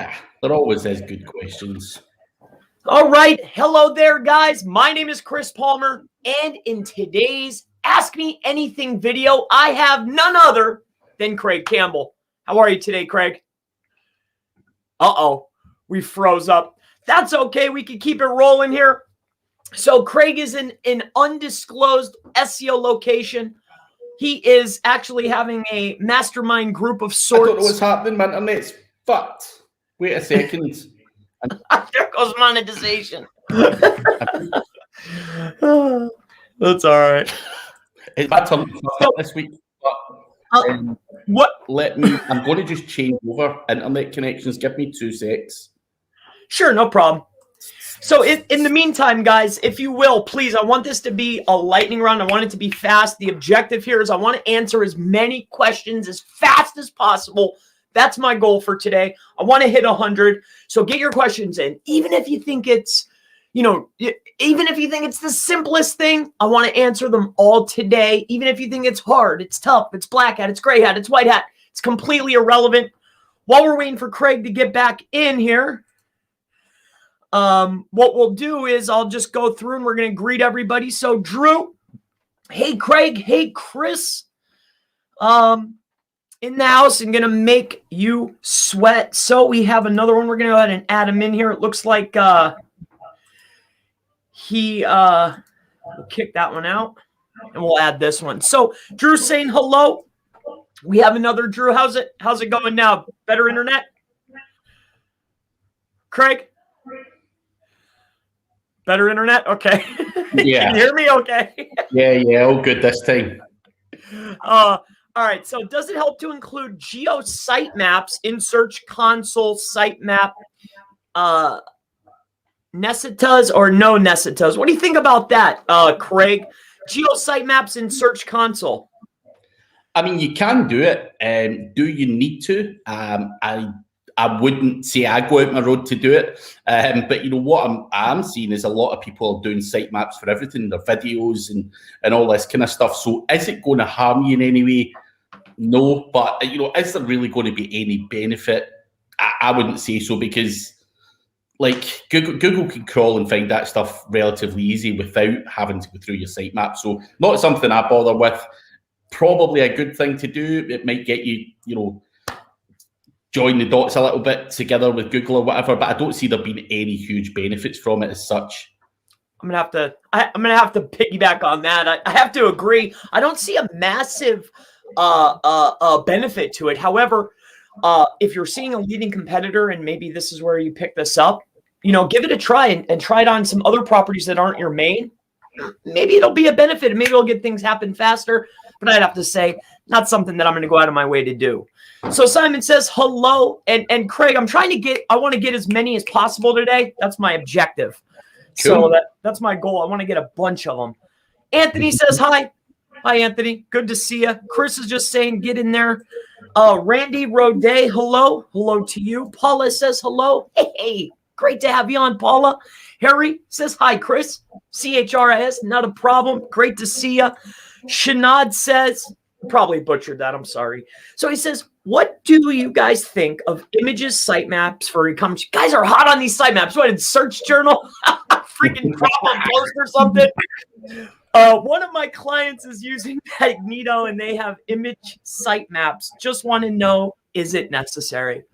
There always is good questions. All right. Hello there, guys. My name is Chris Palmer, and in today's Ask Me Anything video, I have none other than Craig Campbell. How are you today, Craig? Uh-oh. We froze up. That's okay. We can keep it rolling here. So Craig is in an undisclosed SEO location. He is actually having a mastermind group of sorts. I don't know what's happening. My internet's fucked. Wait a second. There goes monetization. That's all right. It's my turn this week. But, what? I'm going to just change over internet connections. Give me 2 secs. Sure, no problem. So in the meantime, guys, if you will, please, I want this to be a lightning round. I want it to be fast. The objective here is I want to answer as many questions as fast as possible. That's my goal for today. I want to hit 100. So get your questions in. Even if you think it's, even if you think it's the simplest thing, I want to answer them all today. Even if you think it's hard, it's tough, it's black hat, it's gray hat, it's white hat, it's completely irrelevant. While we're waiting for Craig to get back in here, what we'll do is I'll just go through and we're going to greet everybody. So Drew, hey Craig, hey Chris, in the house and going to make you sweat. So we have another one. We're going to go ahead and add him in here. It looks like we'll kick that one out and we'll add this one. So Drew saying hello. We have another Drew. How's it going now? Better internet? Craig? Better internet? Okay. Yeah. Can you hear me okay? Yeah, all good this time. All right, so does it help to include Geosite maps in Search Console, Sitemap, Nesitas, or no Nesitas? What do you think about that, Craig? Geosite maps in Search Console. I mean, you can do it. Do you need to? I wouldn't say I go out my road to do it. But what I'm seeing is a lot of people are doing sitemaps for everything, their videos and all this kind of stuff. So is it going to harm you in any way? No, but is there really going to be any benefit? I wouldn't say so, because like Google can crawl and find that stuff relatively easy without having to go through your sitemap. So not something I bother with. Probably a good thing to do. It might get you, join the dots a little bit together with Google or whatever, but I don't see there being any huge benefits from it as such. I'm gonna have to piggyback on that. I have to agree. I don't see a massive benefit to it. However, if you're seeing a leading competitor and maybe this is where you pick this up, give it a try and try it on some other properties that aren't your main. Maybe it'll be a benefit and maybe it'll get things happen faster. But I'd have to say, not something that I'm going to go out of my way to do. So Simon says hello, and Craig, I want to get as many as possible today. That's my objective. Cool. So that's my goal. I want to get a bunch of them. Anthony says hi. Hi, Anthony. Good to see you. Chris is just saying get in there. Randy Roday, hello. Hello to you. Paula says hello. Hey, great to have you on, Paula. Harry says hi, Chris. CHRIS, not a problem. Great to see you. Shanad says, probably butchered that, I'm sorry. So he says, what do you guys think of images, sitemaps for e-commerce? You guys are hot on these sitemaps. What, in Search Journal? Freaking drop on post or something? One of my clients is using Magneto and they have image sitemaps. Just want to know, is it necessary?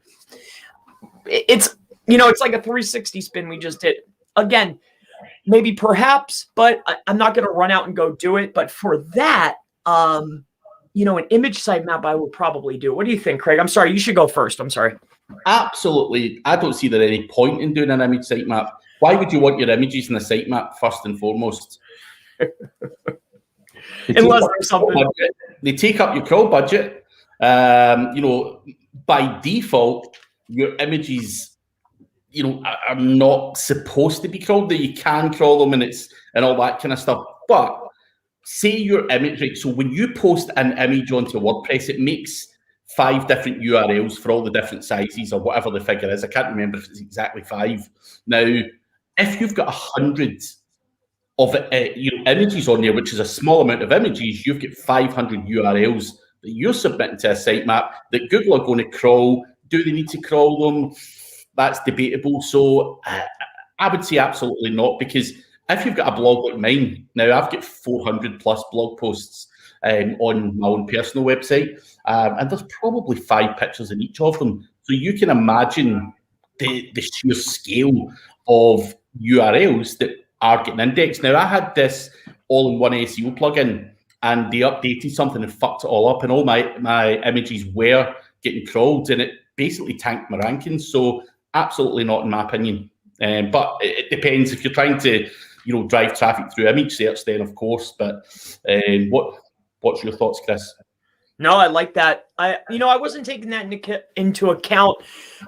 It's like a 360 spin we just did. Again, maybe perhaps, but I'm not going to run out and go do it. But for that, an image sitemap I would probably do. What do you think, Craig? I'm sorry. You should go first. I'm sorry. Absolutely. I don't see there any point in doing an image sitemap. Why would you want your images in a sitemap first and foremost? Unless there's something. They take up your crawl budget. By default, your images are not supposed to be crawled. That you can crawl them and all that kind of stuff. But say your image, right? So when you post an image onto WordPress, it makes 5 different URLs for all the different sizes or whatever the figure is. I can't remember if it's exactly 5. Now, if you've got 100 of images on there, which is a small amount of images, you've got 500 URLs that you're submitting to a sitemap that Google are going to crawl. Do they need to crawl them? that's debatable. So I would say absolutely not, because if you've got a blog like mine, now I've got 400 plus blog posts on my own personal website, and there's probably 5 pictures in each of them. So you can imagine the sheer scale of URLs that are getting indexed. Now, I had this all-in-one SEO plugin, and they updated something and fucked it all up, and all my images were getting crawled, and it basically tanked my rankings. So absolutely not, in my opinion. But it depends. If you're trying to, drive traffic through image search, then of course. But what's your thoughts, Chris? No, I like that. I wasn't taking that into account.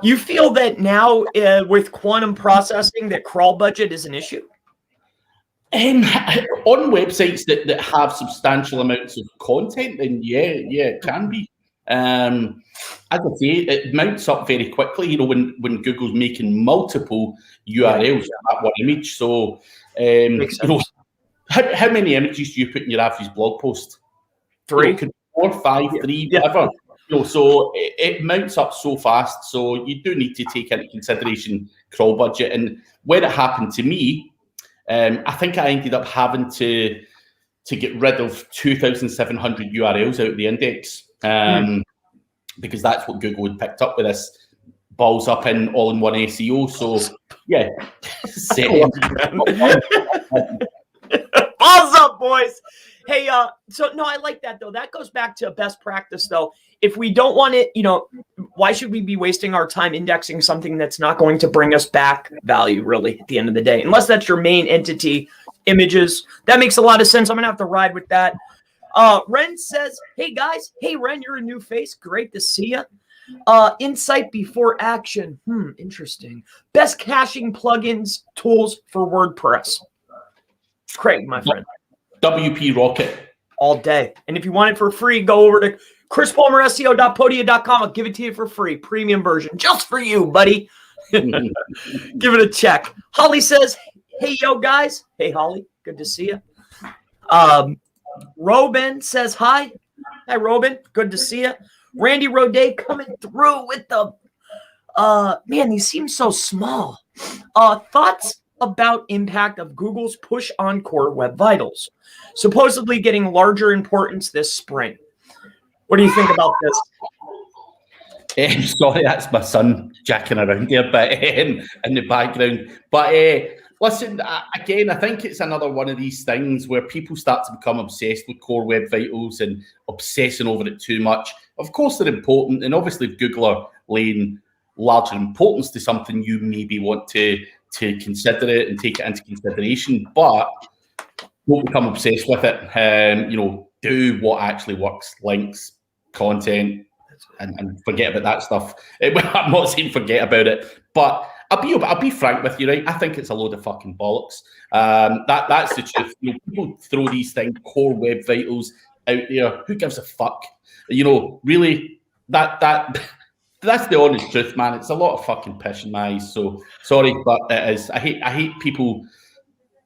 You feel that now with quantum processing that crawl budget is an issue? On websites that have substantial amounts of content, then yeah, it can be. As I say, it mounts up very quickly, when Google's making multiple URLs for that one image. So, how many images do you put in your average blog post? 3. 4, 5, 3, whatever. So it mounts up so fast. So you do need to take into consideration crawl budget. And when it happened to me, I think I ended up having to get rid of 2,700 URLs out of the index, because that's what Google had picked up with this balls up in all-in-one SEO. So yeah, balls up, boys. Hey, so no, I like that though. That goes back to best practice though. If we don't want it, why should we be wasting our time indexing something that's not going to bring us back value really at the end of the day? Unless that's your main entity, images. That makes a lot of sense. I'm gonna have to ride with that. Ren says, hey guys, hey Ren, you're a new face. Great to see you. Insight before action. Interesting. Best caching plugins, tools for WordPress. Craig, my friend. WP Rocket. All day. And if you want it for free, go over to chrispalmerseo.podia.com. I'll give it to you for free. Premium version. Just for you, buddy. Give it a check. Holly says, hey, yo, guys. Hey, Holly. Good to see you. Robin says, hi. Hi, Robin. Good to see you. Randy Roday coming through with the, man, these seem so small. Thoughts about impact of Google's push on Core Web Vitals, supposedly getting larger importance this spring. What do you think about this? Sorry, that's my son jacking around here, but in the background. But listen, again, I think it's another one of these things where people start to become obsessed with Core Web Vitals and obsessing over it too much. Of course, they're important, and obviously, if Google are laying larger importance to something, you maybe want to consider it and take it into consideration, but don't become obsessed with it. Do what actually works, links, content, and forget about that stuff. I'm not saying forget about it, but I'll be frank with you, right? I think it's a load of fucking bollocks. That's the truth. People throw these things, Core Web Vitals, out there. Who gives a fuck? Really, that's the honest truth, man. It's a lot of fucking piss in my eyes. So sorry, but it is. I hate people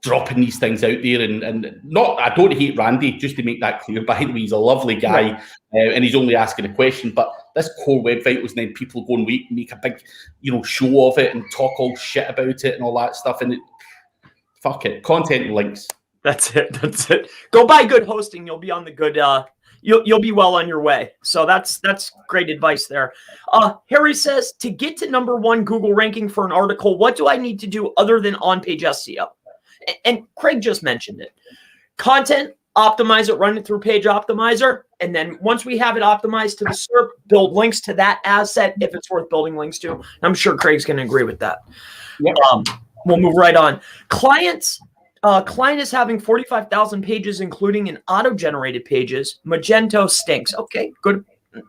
dropping these things out there, and not. I don't hate Randy. Just to make that clear, by the way, he's a lovely guy, and he's only asking a question. But this Core Web Vitals, and then people go and make a big, show of it and talk all shit about it and all that stuff. And fuck it, content and links. That's it. Go buy good hosting. You'll be on the good. You'll be well on your way. So that's great advice there. Harry says, to get to #1 Google ranking for an article, what do I need to do other than on-page SEO? And Craig just mentioned it. Content, optimize it, run it through Page Optimizer. And then once we have it optimized to the SERP, build links to that asset if it's worth building links to. I'm sure Craig's going to agree with that. Yep. We'll move right on. Clients. Client is having 45,000 pages, including an auto-generated pages. Magento stinks. Okay, good.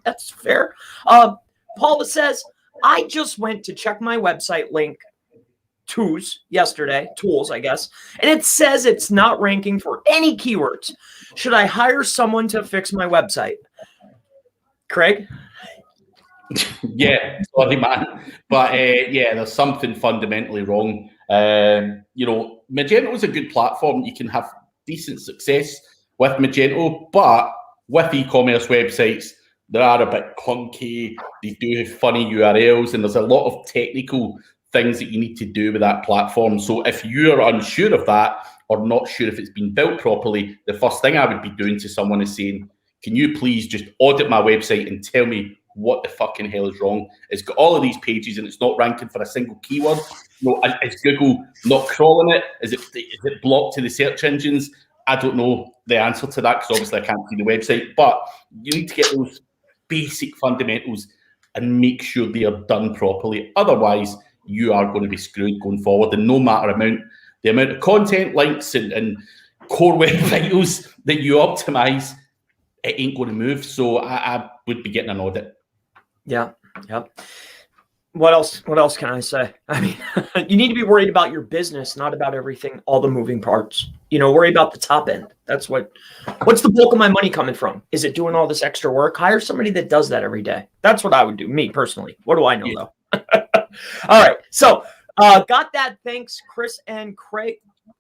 That's fair. Paula says, I just went to check my website link tools, I guess, and it says it's not ranking for any keywords. Should I hire someone to fix my website? Craig? Yeah, sorry, man. But there's something fundamentally wrong. Magento is a good platform. You can have decent success with Magento, but with e-commerce websites, They are a bit clunky. They do have funny URLs, and there's a lot of technical things that you need to do with that platform. So if you're unsure of that or not sure if it's been built properly, the first thing I would be doing to someone is saying, can you please just audit my website and tell me what the fucking hell is wrong? It's got all of these pages and it's not ranking for a single keyword. Is Google not crawling it? Is it blocked to the search engines? I don't know the answer to that because obviously I can't see the website, but you need to get those basic fundamentals and make sure they are done properly. Otherwise, you are going to be screwed going forward. And no matter the amount of content, links, and core web vitals that you optimize, it ain't going to move. So I would be getting an audit. Yeah. What else can I say? I mean, you need to be worried about your business, not about everything, all the moving parts. Worry about the top end. That's what's the bulk of my money coming from? Is it doing all this extra work? Hire somebody that does that every day. That's what I would do, me personally. What do I know, though? All right. So got that. Thanks, Chris and Craig.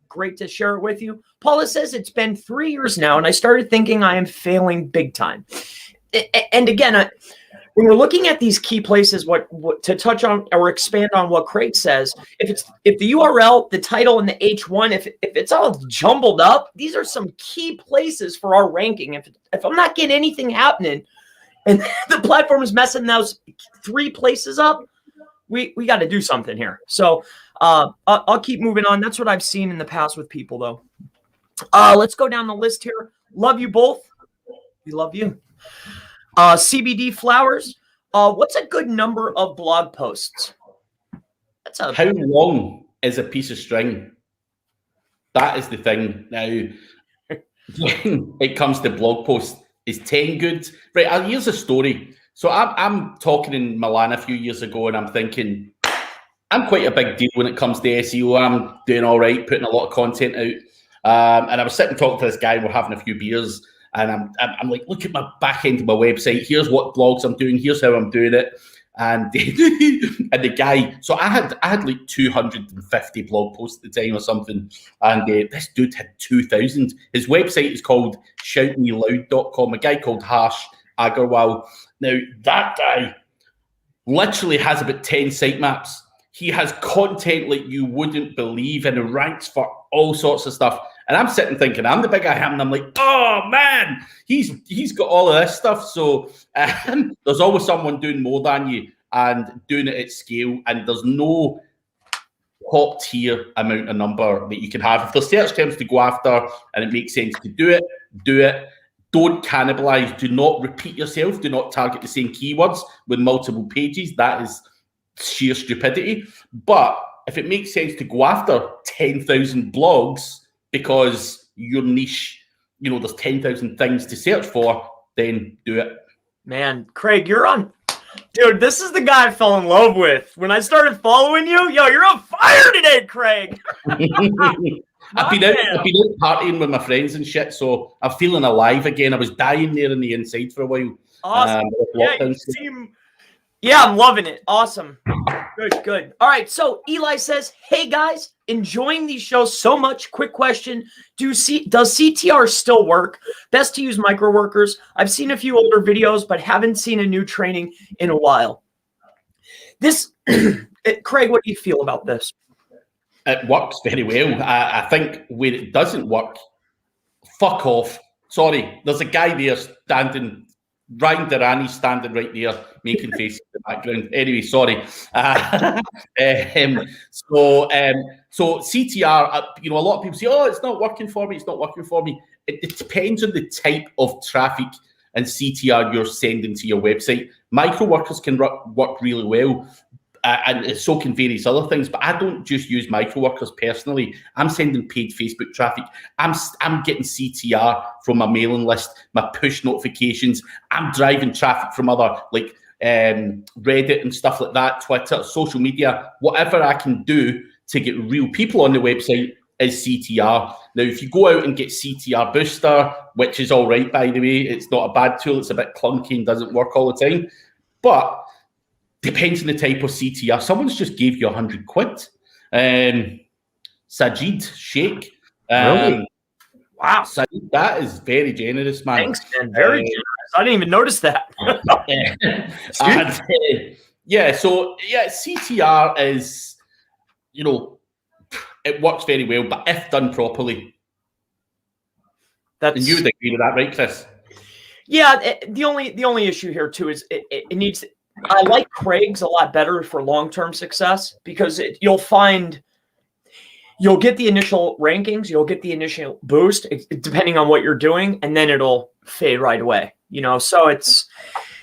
Great to share it with you. Paula says it's been 3 years now, and I started thinking I am failing big time. And again, when we're looking at these key places, what to touch on or expand on what Craig says, if the URL, the title, and the H1, if it's all jumbled up, these are some key places for our ranking. If I'm not getting anything happening, and the platform is messing those 3 places up, we got to do something here. So I'll keep moving on. That's what I've seen in the past with people, though. Let's go down the list here. Love you both. We love you. CBD Flowers. What's a good number of blog posts? How long is a piece of string? That is the thing. Now, when it comes to blog posts, is 10 good? Right, here's a story. So I'm talking in Milan a few years ago, and I'm thinking, I'm quite a big deal when it comes to SEO. I'm doing all right, putting a lot of content out. And I was sitting talking to this guy, we're having a few beers, and I'm like, look at my back end of my website. Here's what blogs I'm doing. Here's how I'm doing it. And and the guy, so I had like 250 blog posts at the time or something, and this dude had 2,000. His website is called shoutmeloud.com. A guy called Harsh Agarwal. Now that guy literally has about 10 sitemaps. He has content like you wouldn't believe, and it ranks for all sorts of stuff. And I'm sitting thinking, I'm the big I am, and I'm like, oh man, he's got all of this stuff. So there's always someone doing more than you and doing it at scale, and there's no top tier amount of number that you can have. If there's search terms to go after and it makes sense to do it, do it. Don't cannibalize. Do not repeat yourself. Do not target the same keywords with multiple pages. That is sheer stupidity. But if it makes sense to go after 10,000 blogs because your niche, there's 10,000 things to search for, then do it. Man, Craig, you're on. Dude, this is the guy I fell in love with. When I started following you, you're on fire today, Craig. I've been out partying with my friends and shit, so I'm feeling alive again. I was dying there on the inside for a while. Awesome. Yeah, I'm loving it. Awesome. Good. All right, so Eli says, hey guys, enjoying these shows so much. Quick question. Does CTR still work? Best to use micro workers. I've seen a few older videos, but haven't seen a new training in a while. This, Craig, what do you feel about this? It works very well. I think where it doesn't work, fuck off. Sorry, there's a guy there standing, Ryan Durrani's standing right there, making faces in the background. Anyway, sorry. So CTR, a lot of people say, oh, it's not working for me. It's not working for me. It depends on the type of traffic and CTR you're sending to your website. Micro workers can work really well. And so can various other things, but I don't just use micro workers personally. I'm sending paid Facebook traffic. I'm getting CTR from my mailing list, my push notifications. I'm driving traffic from other like Reddit and stuff like that, Twitter, social media, whatever I can do to get real people on the website is CTR. Now, if you go out and get Ctr Booster, which is all right, by the way, it's not a bad tool. It's a bit clunky and doesn't work all the time, but depends on the type of CTR. Someone's just gave you 100 quid. Sajid Sheikh. Really? Wow. So that is very generous, man. Thanks, man. Very generous. I didn't even notice that. Yeah, so yeah, CTR is, you know, it works very well, but if done properly, and you would agree with that, right, Chris? Yeah, the only issue here too is it needs. I like Craig's a lot better for long-term success because you'll get the initial rankings, you'll get the initial boost depending on what you're doing, and then it'll fade right away. You know, so it's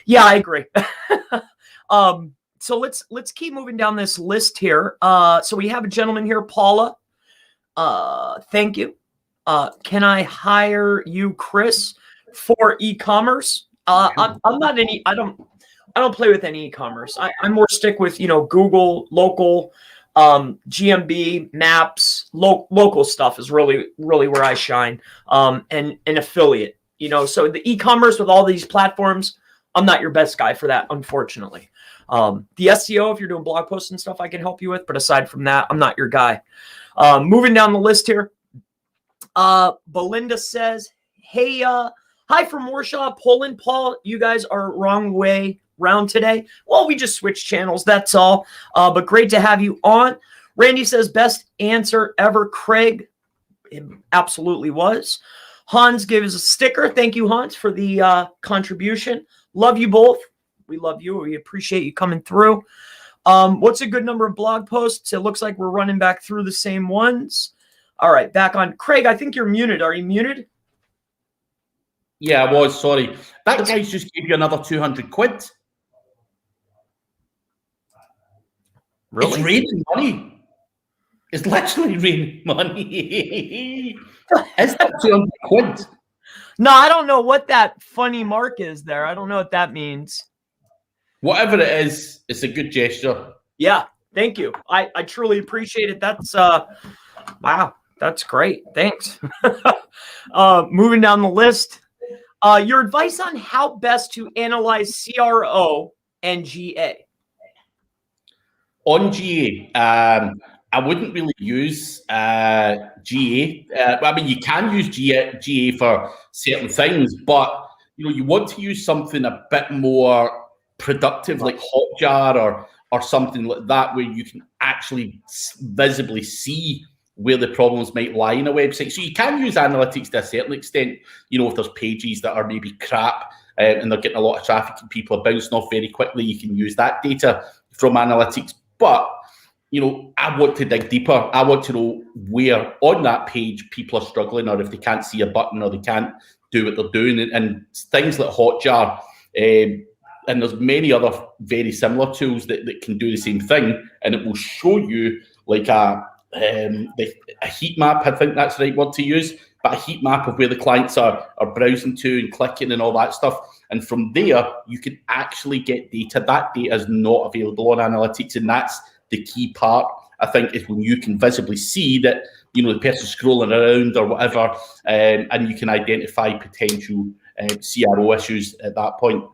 yeah, I agree. So let's keep moving down this list here. So we have a gentleman here, Paula. Thank you. Can I hire you, Chris, for e-commerce? I'm not any. I don't play with any e-commerce. I more stick with Google, local, GMB, maps, local stuff is really where I shine. And an affiliate. So the e-commerce with all these platforms, I'm not your best guy for that, unfortunately. The SEO, if you're doing blog posts and stuff, I can help you with. But aside from that, I'm not your guy. Moving down the list here. Belinda says, hey, hi from Warsaw, Poland. Paul, you guys are wrong way round today. Well, we just switched channels, that's all. But great to have you on. Randy says, best answer ever, Craig. It absolutely was. Hans gives a sticker. Thank you, Hans, for the contribution. Love you both. We love you. We appreciate you coming through. What's a good number of blog posts? It looks like we're running back through the same ones. All right, back on. Craig, I think you're muted. Are you muted? Yeah, I was. Sorry. That guy's just gave you another 200 quid. Really? It's raining money. It's literally raining money. Is that 200 quid? No, I don't know what that funny mark is there. I don't know what that means. Whatever it is, it's a good gesture. Yeah, thank you. I truly appreciate it. That's wow, that's great. Thanks. Moving down the list. Your advice on how best to analyze CRO and GA. On GA, I wouldn't really use GA. I mean, you can use GA for certain things, but you want to use something a bit more productive, like Hotjar or something like that, where you can actually visibly see where the problems might lie in a website. So you can use analytics to a certain extent. If there's pages that are maybe crap and they're getting a lot of traffic and people are bouncing off very quickly, you can use that data from analytics. But I want to dig deeper. I want to know where on that page people are struggling, or if they can't see a button, or they can't do what they're doing. And things like Hotjar, and there's many other very similar tools that can do the same thing, and it will show you like a heat map. I think that's the right word to use, but a heat map of where the clients are browsing to and clicking and all that stuff. And from there, you can actually get data. That data is not available on analytics, and that's the key part, I think, is when you can visibly see that the person's scrolling around or whatever, and you can identify potential CRO issues at that point.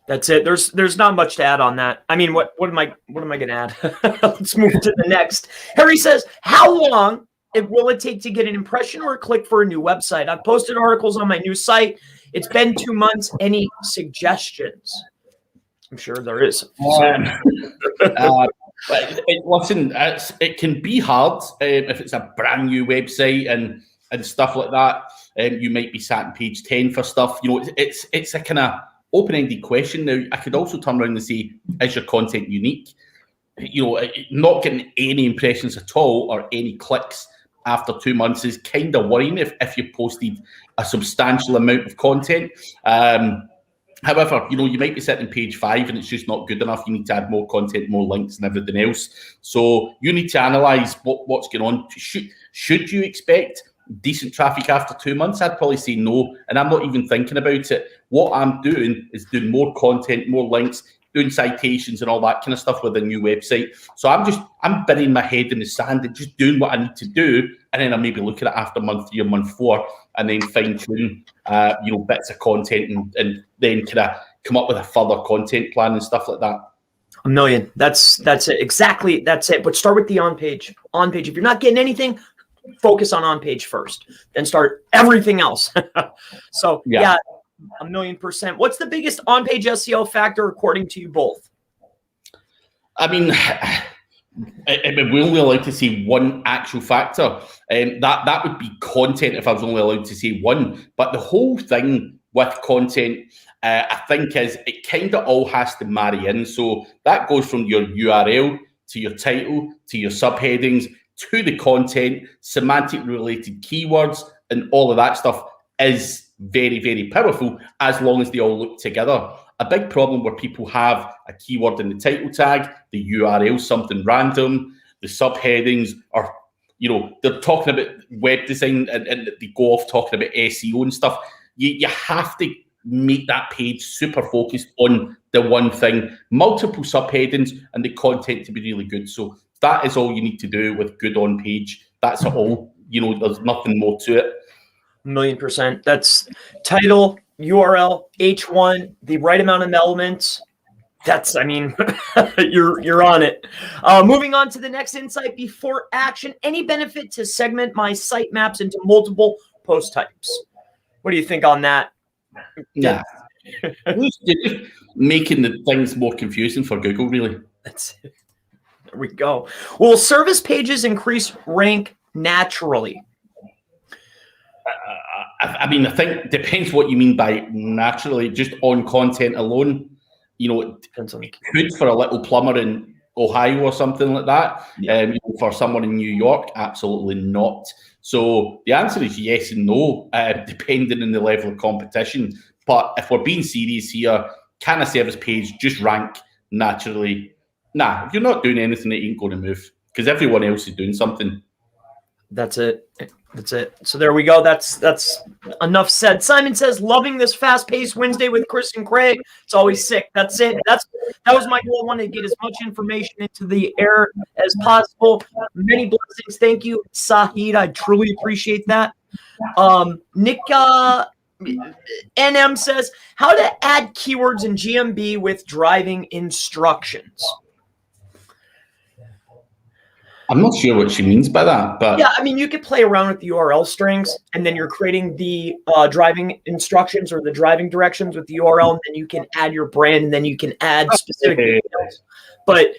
That's it. There's not much to add on that. I mean, what am I going to add? Let's move to the next. Harry says, how long will it take to get an impression or a click for a new website? I've posted articles on my new site. It's been 2 months. Any suggestions? I'm sure there is. Listen, it can be hard if it's a brand new website and stuff like that. You might be sat on page 10 for stuff. It's a kind of open-ended question. Now, I could also turn around and say, is your content unique? Not getting any impressions at all or any clicks after 2 months is kind of worrying if you posted a substantial amount of content. However, you might be sitting page 5 and it's just not good enough. You need to add more content, more links and everything else. So you need to analyze what's going on. Should you expect decent traffic after 2 months? I'd probably say no, and I'm not even thinking about it. What I'm doing is doing more content, more links, doing citations and all that kind of stuff with a new website. So I'm burying my head in the sand and just doing what I need to do, and then I'll maybe look at it after month 3 or month 4 and then fine tune bits of content and then kind of come up with a further content plan and stuff like that. A million. That's it. Exactly. That's it. But start with the on page. If you're not getting anything, focus on page first, then start everything else. So yeah, 1,000,000%. What's the biggest on-page SEO factor according to you both? I mean, we're only allowed to say one actual factor. That would be content if I was only allowed to say one. But the whole thing with content, I think, is it kind of all has to marry in. So that goes from your URL to your title to your subheadings to the content, semantic related keywords, and all of that stuff is very, very powerful as long as they all look together. A big problem where people have a keyword in the title tag, the URL, something random, the subheadings, or, you know, they're talking about web design and they go off talking about SEO and stuff. You have to make that page super focused on the one thing, multiple subheadings, and the content to be really good. So that is all you need to do with good on page. That's all. You know, there's nothing more to it. 1,000,000%. That's title, URL, H1, the right amount of elements. That's, I mean, you're on it. Moving on to the next insight before action. Any benefit to segment my sitemaps into multiple post types? What do you think on that? Yeah. You're just making the things more confusing for Google, really. That's it. There we go. Will service pages increase rank naturally? I mean, I think it depends what you mean by naturally. Just on content alone, you know, it could for a little plumber in Ohio or something like that. Yeah. For someone in New York, absolutely not. So the answer is yes and no, depending on the level of competition. But if we're being serious here, can a service page just rank naturally? Nah, if you're not doing anything, it ain't going to move because everyone else is doing something. That's it. That's it. So there we go. That's enough said. Simon says, loving this fast-paced Wednesday with Chris and Craig. It's always sick. That's it. That was my goal. I wanted to get as much information into the air as possible. Many blessings. Thank you, Sahid. I truly appreciate that. Nick NM says, how to add keywords in GMB with driving instructions. I'm not sure what she means by that, but yeah, I mean, you could play around with the URL strings, and then you're creating the driving instructions or the driving directions with the URL, and then you can add your brand, and then you can add specific details. But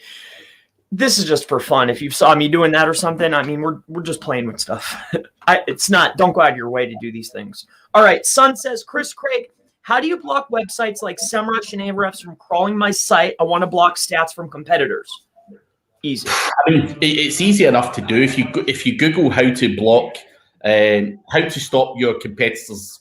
this is just for fun. If you saw me doing that or something, I mean, we're just playing with stuff. It's not. Don't go out of your way to do these things. All right, Sun says, Chris, Craig, how do you block websites like Semrush and Amreps from crawling my site? I want to block stats from competitors. Easy. I mean, it's easy enough to do. If you Google how to block, how to stop your competitors.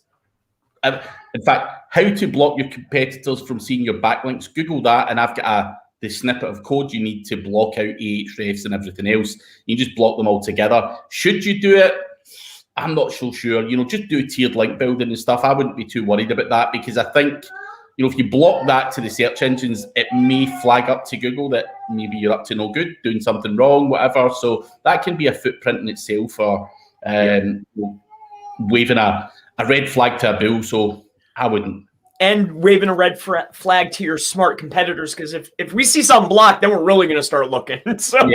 In fact, how to block your competitors from seeing your backlinks. Google that, and I've got the snippet of code you need to block out Ahrefs and everything else. You just block them all together. Should you do it? I'm not so sure. You know, just do tiered link building and stuff. I wouldn't be too worried about that because I think, you know, if you block that to the search engines, it may flag up to Google that maybe you're up to no good, doing something wrong, whatever. So that can be a footprint in itself for waving a red flag to a bull. So I wouldn't. And waving a red flag to your smart competitors, because if we see something blocked, then we're really going to start looking. So,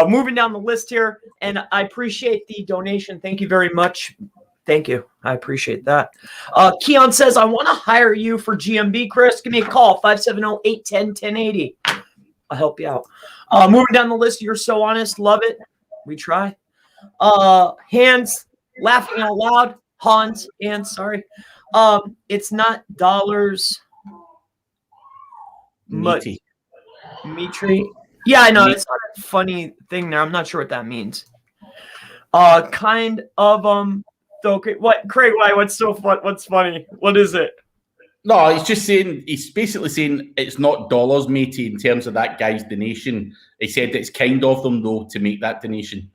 moving down the list here, and I appreciate the donation. Thank you very much. Thank you. I appreciate that. Keon says, I want to hire you for GMB, Chris. Give me a call, 570-810-1080. I'll help you out. Moving down the list, you're so honest. Love it. We try. Hands, laughing out loud. Hans, sorry. It's not dollars. Mitri. Yeah, I know. It's not a funny thing there. I'm not sure what that means. Kind of, okay, what, Craig? Why? What's so fun? What's funny? What is it? No, he's just saying. He's basically saying it's not dollars, matey. In terms of that guy's donation, he said it's kind of them though to make that donation.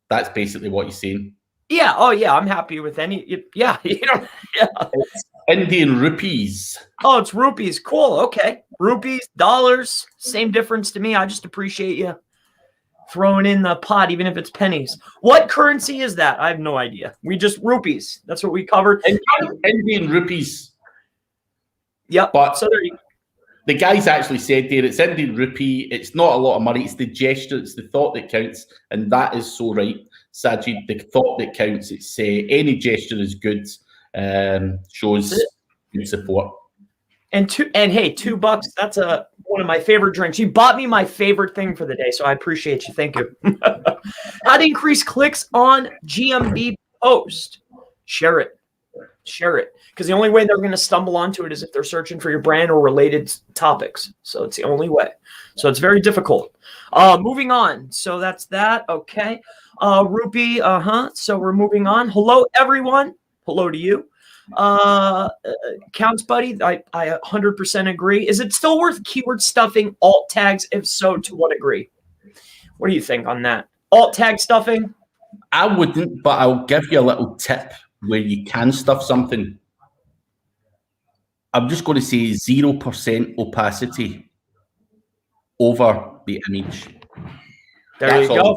That's basically what he's saying. Yeah. Oh, yeah. I'm happy with any. Yeah. You know. Yeah. It's Indian rupees. Oh, it's rupees. Cool. Okay. Rupees, dollars, same difference to me. I just appreciate you throwing in the pot, even if it's pennies. What currency is that? I have no idea. We just rupees. That's what we covered. Indian rupees. Yep. But so there you go. The guys actually said there, it's Indian rupee. It's not a lot of money. It's the gesture. It's the thought that counts. And that is so right. Sajid, the thought that counts. It's any gesture is good. Shows good support. And hey, $2. That's one of my favorite drinks. You bought me my favorite thing for the day, so I appreciate you. Thank you. How to increase clicks on GMB post? Share it. Because the only way they're going to stumble onto it is if they're searching for your brand or related topics. So it's the only way. So it's very difficult. Moving on. So that's that. Okay. Rupee. So we're moving on. Hello, everyone. Hello to you. Counts, buddy. I 100% agree. Is it still worth keyword stuffing alt tags? If so, to what degree? What do you think on that? Alt tag stuffing? I wouldn't, but I'll give you a little tip where you can stuff something. I'm just going to say 0% opacity over the image. There you go.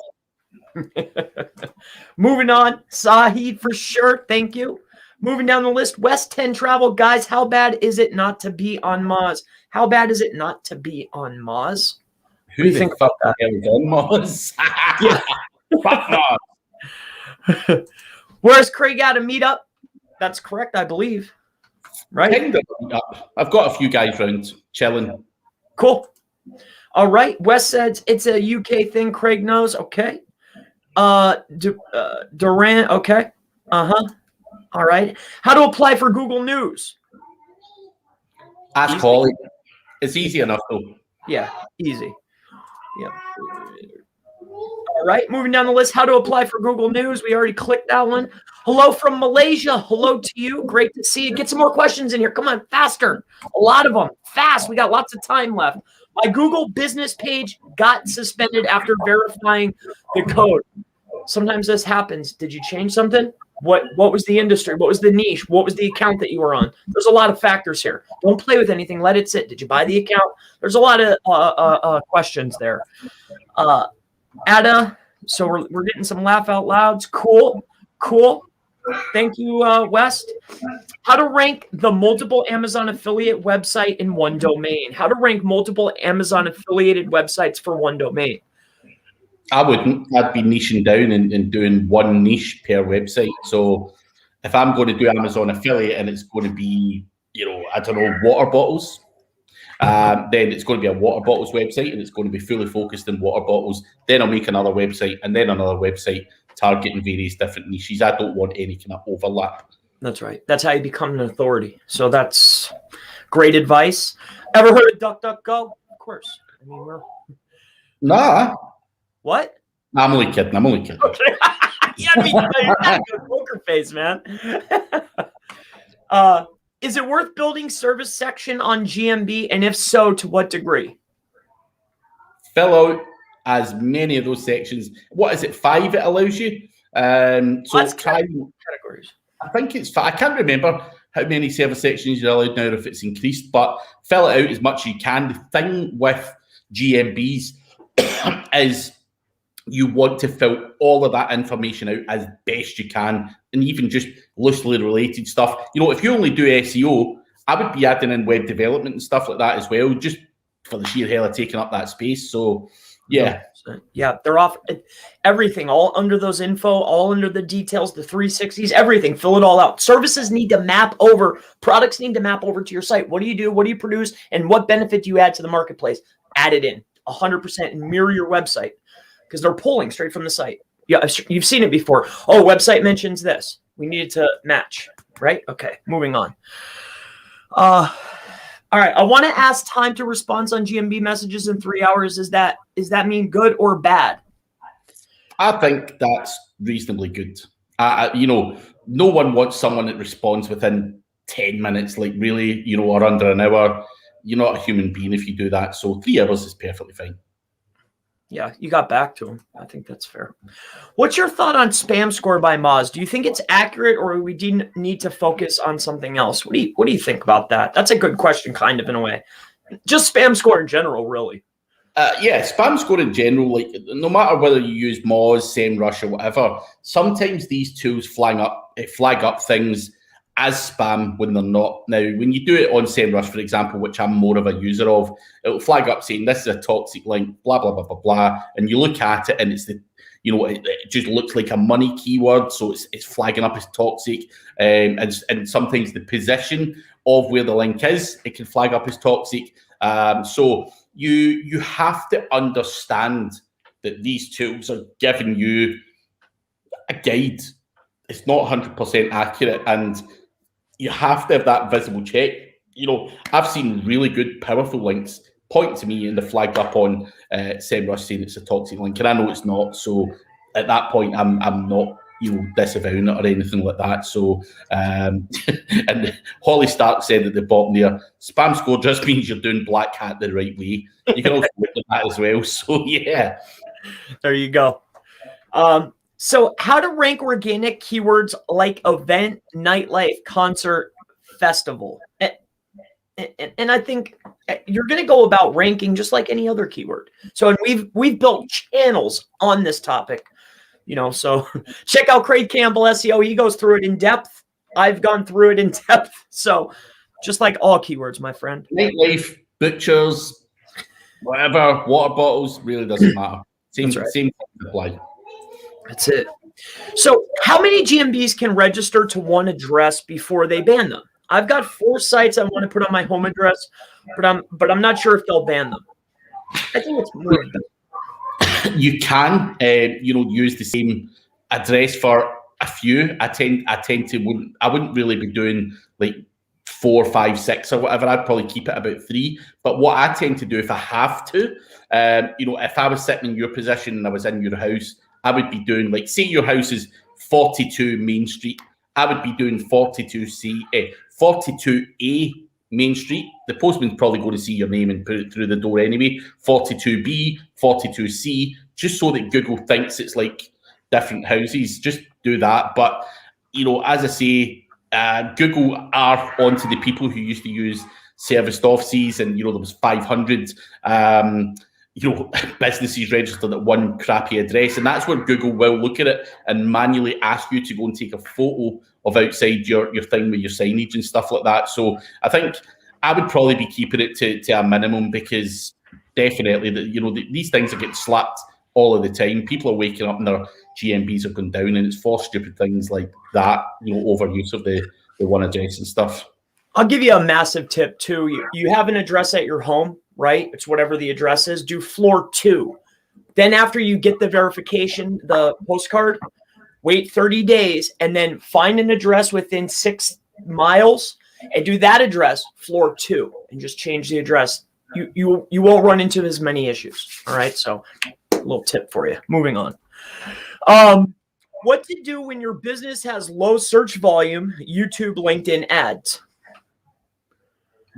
Moving on. Sahid for sure. Thank you. Moving down the list. West 10 Travel. Guys, how bad is it not to be on Moz? How bad is it not to be on Moz? Who do you think about that? On Moz? Fuck Moz. Where's Craig at a meetup? That's correct, I believe. Right? I've got a few guys round chilling. Cool. All right. Wes says it's a UK thing. Craig knows. Okay. Duran. Okay. All right. How to apply for Google News? Ask Holly. It's easy enough though. Yeah, easy. Yeah. All right. Moving down the list. How to apply for Google News? We already clicked that one. Hello from Malaysia. Hello to you. Great to see you. Get some more questions in here. Come on, faster. A lot of them. Fast. We got lots of time left. My Google business page got suspended after verifying the code. Sometimes this happens. Did you change something? What was the industry? What was the niche? What was the account that you were on? There's a lot of factors here. Don't play with anything. Let it sit. Did you buy the account? There's a lot of questions there. Ada, so we're getting some laugh out louds. Cool. Thank you, West. How to rank the multiple Amazon affiliate website in one domain. How to rank multiple Amazon affiliated websites for one domain. I wouldn't. I'd be niching down and doing one niche per website. So if I'm going to do Amazon affiliate and it's going to be, I don't know, water bottles, then it's going to be a water bottles website and it's going to be fully focused on water bottles. Then I'll make another website and then another website targeting various different niches. I don't want any kind of overlap. That's right. That's how you become an authority. So that's great advice. Ever heard of DuckDuckGo? Of course. I mean, Nah. What? I'm only kidding. Okay. You had a poker face, man. Is it worth building service section on GMB? And if so, to what degree? Fill out as many of those sections. What is it? 5 it allows you. So that's categories. I think it's 5. I can't remember how many service sections you're allowed now, if it's increased, but fill it out as much as you can. The thing with GMBs is you want to fill all of that information out as best you can, and even just loosely related stuff. If you only do SEO, I would be adding in web development and stuff like that as well, just for the sheer hell of taking up that space. So, yeah. Yeah, they're off everything, all under those info, all under the details, the 360s, everything. Fill it all out. Services need to map over, products need to map over to your site. What do you do? What do you produce? And what benefit do you add to the marketplace? Add it in 100% and mirror your website, because they're pulling straight from the site. Yeah, you've seen it before. Oh, website mentions this. We need it to match, right? Okay, moving on. All right, I want to ask time to response on GMB messages in 3 hours. Does that mean good or bad? I think that's reasonably good. No one wants someone that responds within 10 minutes, like really, or under an hour. You're not a human being if you do that. So 3 hours is perfectly fine. Yeah, you got back to him. I think that's fair. What's your thought on spam score by Moz? Do you think it's accurate, or we need to focus on something else? What do you think about that? That's a good question, kind of, in a way. Just spam score in general, really. Yeah, spam score in general, like no matter whether you use Moz, Semrush, or whatever, sometimes these tools flag up things as spam when they're not. Now, when you do it on Semrush, for example, which I'm more of a user of, it'll flag up saying this is a toxic link, blah, blah, blah, blah, blah. And you look at it and it's the, it just looks like a money keyword. So it's flagging up as toxic. And sometimes the position of where the link is, it can flag up as toxic. So you have to understand that these tools are giving you a guide. It's not 100% accurate, and you have to have that visible check. I've seen really good, powerful links point to me and they're flagged up on Semrush saying it's a toxic link, and I know it's not. So at that point, I'm not disavowing it or anything like that. So and Holly Stark said at the bottom there, spam score just means you're doing black hat the right way. You can also look at that as well. So yeah, there you go. So how to rank organic keywords like event, nightlife, concert, festival. And I think you're going to go about ranking just like any other keyword. So and we've built channels on this topic, so check out Craig Campbell SEO. He goes through it in depth. I've gone through it in depth. So just like all keywords, my friend. Nightlife, butchers, whatever, water bottles, really doesn't matter. Same apply. That's it. So how many Gmbs can register to one address before they ban them? I've got 4 sites I want to put on my home address, but I'm not sure if they'll ban them. I think it's more. You can, use the same address for a few. I wouldn't really be doing like 4, 5, 6 or whatever. I'd probably keep it about 3. But what I tend to do if I have to, if I was sitting in your position and I was in your house, I would be doing, like, say your house is 42 Main Street. I would be doing 42A Main Street. The postman's probably going to see your name and put it through the door anyway. 42B, 42C, just so that Google thinks it's like different houses. Just do that. But, as I say, Google are onto the people who used to use serviced offices, and, there was 500 businesses registered at one crappy address, and that's where Google will look at it and manually ask you to go and take a photo of outside your thing with your signage and stuff like that. So I think I would probably be keeping it to a minimum, because definitely these things are getting slapped all of the time. People are waking up and their GMBs are going down, and it's for stupid things like that, overuse of the one address and stuff. I'll give you a massive tip too. You have an address at your home, right? It's whatever the address is. Do floor 2. Then after you get the verification, the postcard, wait 30 days, and then find an address within 6 miles and do that address, floor 2, and just change the address. You won't run into as many issues. All right. So a little tip for you. Moving on. What to do when your business has low search volume, YouTube, LinkedIn ads?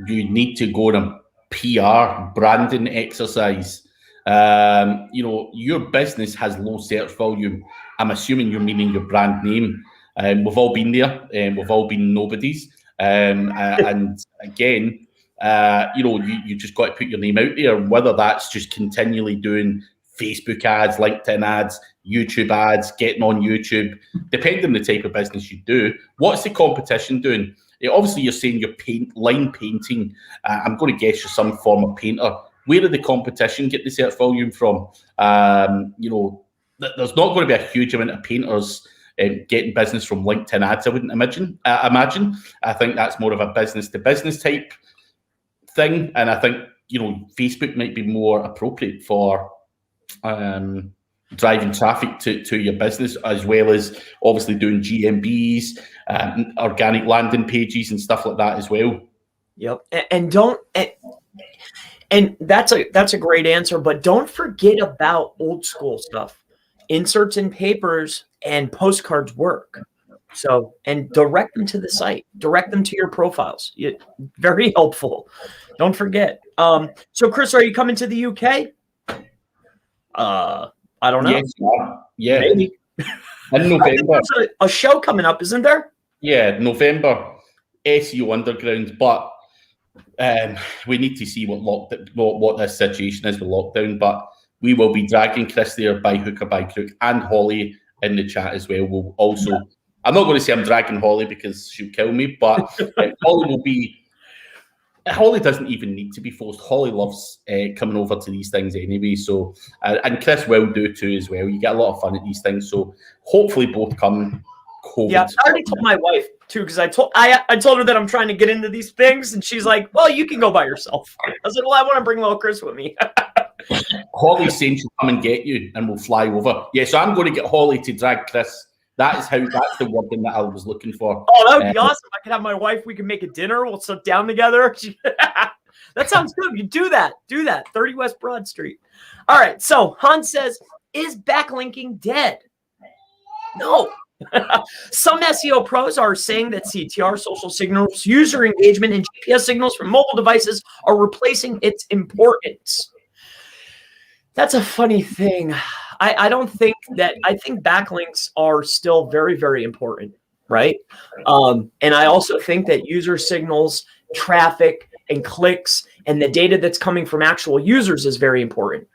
You need to go on a PR branding exercise. Your business has low search volume. I'm assuming you're meaning your brand name. We've all been there. We've all been nobodies. And again, you just got to put your name out there, whether that's just continually doing Facebook ads, LinkedIn ads, YouTube ads, getting on YouTube, depending on the type of business you do. What's the competition doing? Obviously, you're saying you're line painting. I'm going to guess you're some form of painter. Where did the competition get the search volume from? There's not going to be a huge amount of painters getting business from LinkedIn ads, I wouldn't imagine. I think that's more of a business-to-business type thing. And I think, Facebook might be more appropriate for driving traffic to your business, as well as obviously doing GMBs, organic landing pages and stuff like that as well. Yep. And that's a great answer, but don't forget about old school stuff. Inserts in papers and postcards work. So, and direct them to the site, direct them to your profiles. Very helpful. Don't forget. So Chris, are you coming to the UK? I don't know. Yes, yeah. Maybe. In November. There's a show coming up, isn't there? Yeah, November, SEO Underground, but we need to see what this situation is with lockdown. But we will be dragging Chris there by hook or by crook, and Holly in the chat as well. We'll also I'm not going to say I'm dragging Holly because she'll kill me, but Holly will be. Holly doesn't even need to be forced. Holly loves coming over to these things anyway. So, and Chris will do too as well. You get a lot of fun at these things. So, hopefully, both come. COVID. Yeah, I already told my wife too because I told her that I'm trying to get into these things, and she's like, "Well, you can go by yourself." I said, "Well, I want to bring little Chris with me." Holly's saying she'll come and get you, and we'll fly over. Yeah, so I'm going to get Holly to drag Chris. That's the wording that I was looking for. Oh, that would be awesome. I could have my wife. We can make a dinner. We'll sit down together. That sounds good. You do that. 30 West Broad Street. All right. So Hans says, is backlinking dead? No. Some SEO pros are saying that CTR, social signals, user engagement, and GPS signals from mobile devices are replacing its importance. That's a funny thing. I don't think that. I think backlinks are still very, very important, right? And I also think that user signals, traffic, and clicks, and the data that's coming from actual users is very important.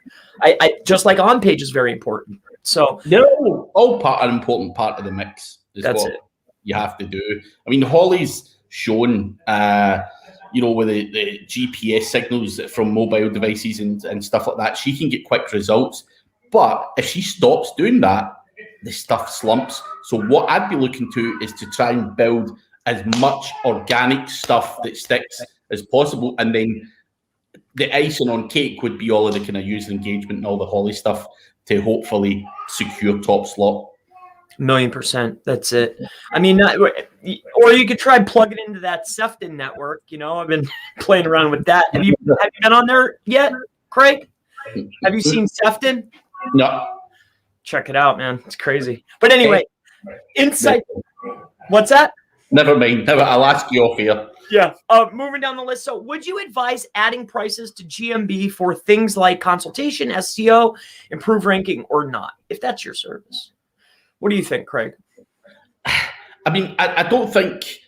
I just like on page is very important. So they're all an important part of the mix. That's what you have to do. I mean, Holly's shown, with the GPS signals from mobile devices and stuff like that, she can get quick results. But if she stops doing that, the stuff slumps. So what I'd be looking to is to try and build as much organic stuff that sticks as possible. And then the icing on cake would be all of the kind of user engagement and all the Holly stuff to hopefully secure top slot. 1,000,000%. That's it. I mean, or you could try plugging into that Sefton network. I've been playing around with that. Have you been on there yet, Craig? Have you seen Sefton? No. Check it out, man. It's crazy. But anyway, insight. What's that? Never mind. I'll ask you off here. Yeah. Moving down the list. So would you advise adding prices to GMB for things like consultation, SEO, improve ranking, or not, if that's your service? What do you think, Craig? I mean, I don't think,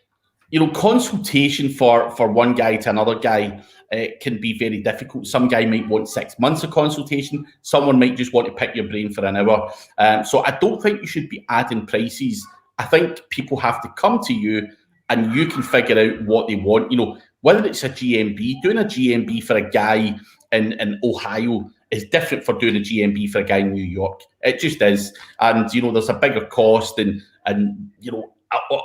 consultation for one guy to another guy can be very difficult. Some guy might want 6 months of consultation. Someone might just want to pick your brain for an hour. So I don't think you should be adding prices. I think people have to come to you and you can figure out what they want. Whether it's a GMB, doing a GMB for a guy in Ohio is different for doing a GMB for a guy in New York. It just is. And, there's a bigger cost and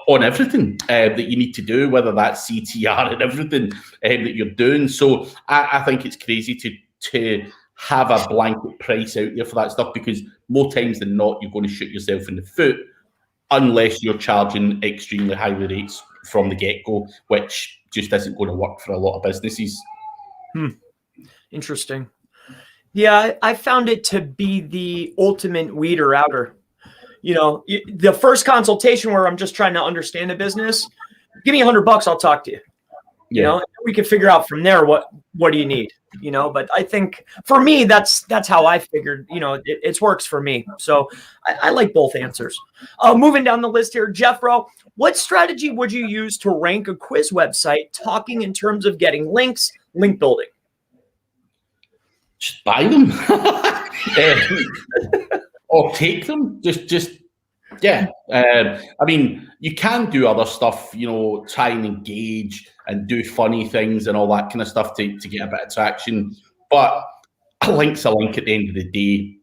on everything that you need to do, whether that's CTR and everything that you're doing. So I think it's crazy to have a blanket price out there for that stuff, because more times than not, you're going to shoot yourself in the foot unless you're charging extremely high rates from the get-go, which just isn't going to work for a lot of businesses. Interesting. Yeah, I found it to be the ultimate weeder outer. The first consultation where I'm just trying to understand the business, give me $100, I'll talk to you. Yeah. We can figure out from there what do you need. But I think for me that's how I figured. It works for me. So I like both answers. Moving down the list here, Jeffro, what strategy would you use to rank a quiz website? Talking in terms of getting links, link building. Just buy them or take them. Yeah. I mean, you can do other stuff, try and engage and do funny things and all that kind of stuff to get a bit of traction. But a link's a link at the end of the day.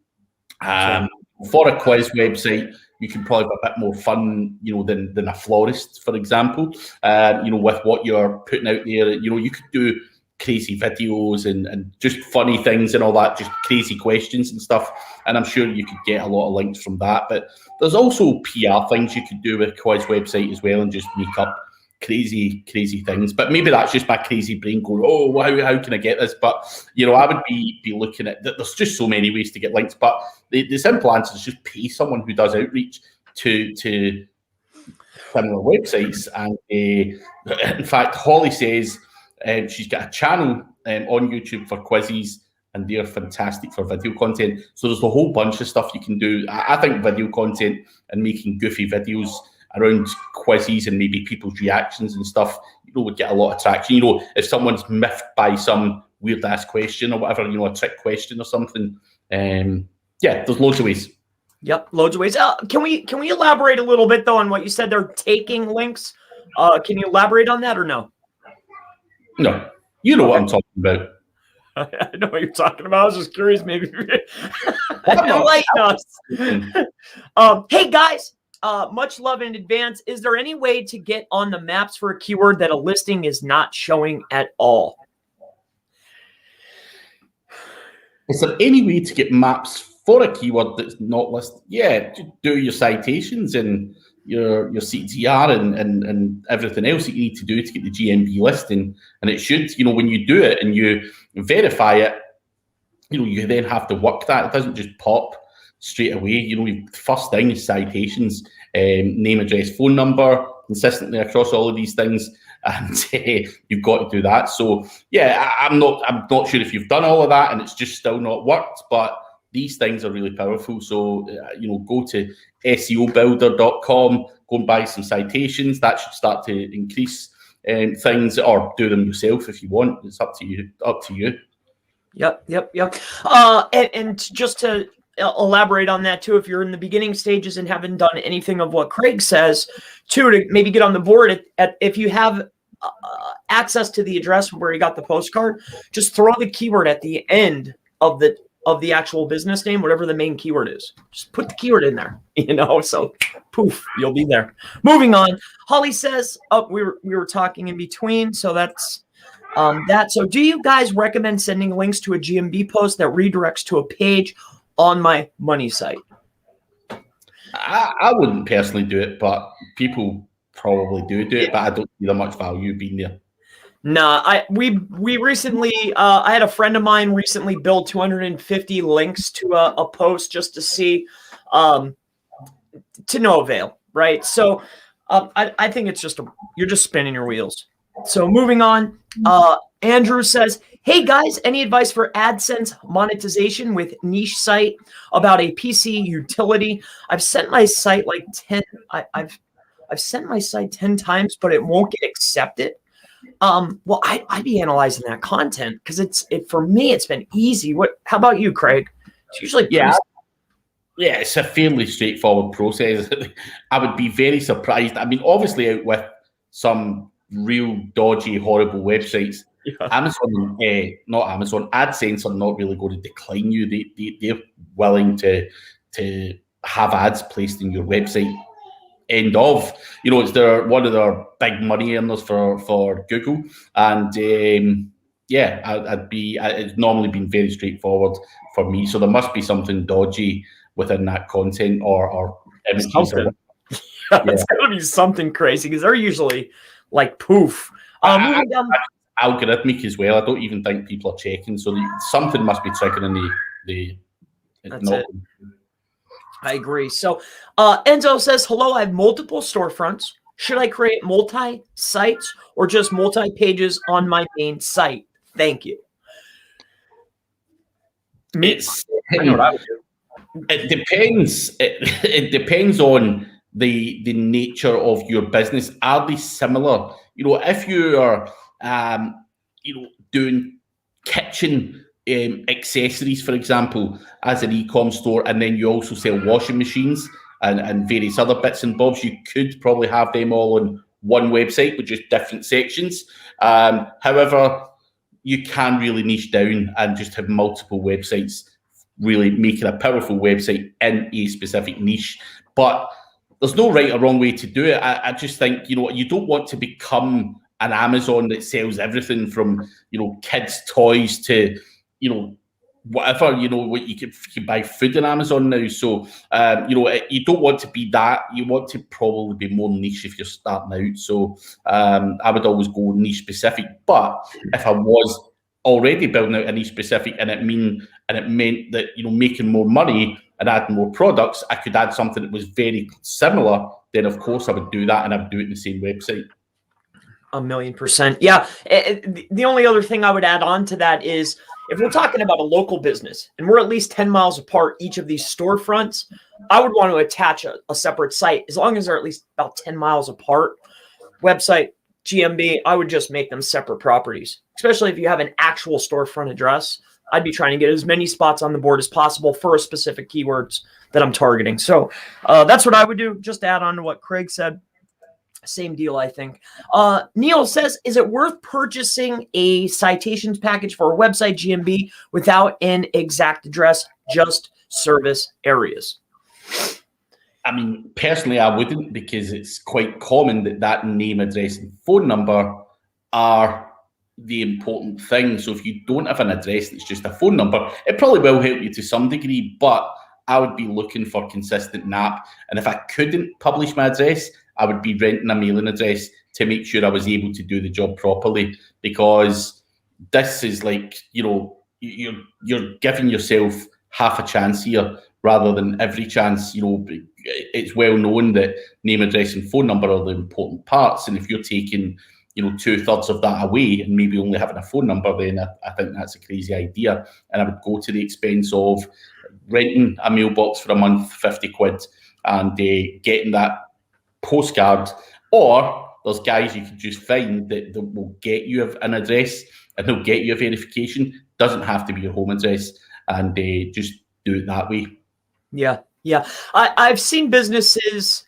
For a quiz website, you can probably have a bit more fun, than a florist, for example, with what you're putting out there. You could do crazy videos and just funny things and all that, just crazy questions and stuff. And I'm sure you could get a lot of links from that. But there's also PR things you could do with a quiz website as well and just make up crazy things. But maybe that's just my crazy brain going, oh, how can I get this? But, I would be looking at that. There's just so many ways to get links. But the simple answer is just pay someone who does outreach to similar websites. And in fact, Holly says, she's got a channel on YouTube for quizzes, and they're fantastic for video content. So there's a whole bunch of stuff you can do. I think video content and making goofy videos around quizzes and maybe people's reactions and stuff, would get a lot of traction. If someone's miffed by some weird ass question or whatever, a trick question or something. Yeah, there's loads of ways. Yep, loads of ways. Can we elaborate a little bit though on what you said? They're taking links. Can you elaborate on that or no? No, you know what I'm talking about. I know what you're talking about. I was just curious, maybe enlighten us. Hey guys, much love in advance. Is there any way to get on the maps for a keyword that a listing is not showing at all? Is there any way to get maps for a keyword that's not listed? Yeah, do your citations and your Ctr and everything else that you need to do to get the GMB listing. And it should, when you do it and you verify it, you then have to work that. It doesn't just pop straight away. First thing is citations, name, address, phone number, consistently across all of these things. And you've got to do that. So yeah, I'm not sure if you've done all of that and it's just still not worked, but these things are really powerful. So go to SEObuilder.com, go and buy some citations. That should start to increase things, or do them yourself if you want. It's up to you. Yep. And just to elaborate on that too, if you're in the beginning stages and haven't done anything of what Craig says, to maybe get on the board, if you have access to the address where you got the postcard, just throw the keyword at the end of the actual business name, whatever the main keyword is. Just put the keyword in there, so poof, you'll be there. Moving on. Holly says, we were talking in between, so that's that. So do you guys recommend sending links to a GMB post that redirects to a page on my money site? I wouldn't personally do it, but people probably do it, but I don't see that much value being there. Nah, we recently, I had a friend of mine recently build 250 links to a post just to see, to no avail, right? So I think it's you're just spinning your wheels. So moving on, Andrew says, hey guys, any advice for AdSense monetization with niche site about a PC utility? I've sent my site like 10, I've sent my site 10 times, but it won't get accepted. Well, I'd be analyzing that content because for me, it's been easy. How about you, Craig? It's usually yeah, it's a fairly straightforward process. I would be very surprised. I mean, obviously out with some real dodgy, horrible websites, Amazon, not Amazon, AdSense are not really going to decline you. They're willing to have ads placed in your website. End of, it's one of their big money earners for Google, and it's normally been very straightforward for me. So there must be something dodgy within that content or images. It's got to be something crazy because they're usually like poof. Algorithmic as well. I don't even think people are checking, so something must be triggering the. That's it. I agree. So Enzo says, hello, I have multiple storefronts. Should I create multi-sites or just multi-pages on my main site? Thank you. I know what I would do. It depends. It depends on the nature of your business. Are they similar? If you are doing kitchen accessories, for example, as an e-com store, and then you also sell washing machines and various other bits and bobs, you could probably have them all on one website with just different sections. However, you can really niche down and just have multiple websites, really making a powerful website in a specific niche. But there's no right or wrong way to do it. I just think, you don't want to become an Amazon that sells everything from, kids' toys to, whatever, what you can buy food on Amazon now. So, you don't want to be that. You want to probably be more niche if you're starting out. So I would always go niche specific. But if I was already building out a niche specific and it meant that, making more money and adding more products, I could add something that was very similar, then of course I would do that and I would do it in the same website. 1,000,000%. Yeah. The only other thing I would add on to that is if we're talking about a local business and we're at least 10 miles apart, each of these storefronts, I would want to attach a separate site as long as they're at least about 10 miles apart. Website, GMB, I would just make them separate properties, especially if you have an actual storefront address. I'd be trying to get as many spots on the board as possible for a specific keywords that I'm targeting. So that's what I would do. Just to add on to what Craig said. Same deal, I think. Neil says, is it worth purchasing a citations package for a website GMB without an exact address, just service areas? I mean, personally, I wouldn't, because it's quite common that name, address, and phone number are the important thing. So if you don't have an address, it's just a phone number, it probably will help you to some degree, but I would be looking for consistent NAP. And if I couldn't publish my address, I would be renting a mailing address to make sure I was able to do the job properly, because this is like, you know, you're giving yourself half a chance here rather than every chance. You know, it's well known that name, address, and phone number are the important parts. And if you're taking, you know, 2/3 of that away and maybe only having a phone number, then I think that's a crazy idea. And I would go to the expense of renting a mailbox for a month, 50 quid, and getting that postcard. Or there's guys you can just find that will get you an address and they'll get you a verification. Doesn't have to be your home address, and just do it that way. Yeah. I've seen businesses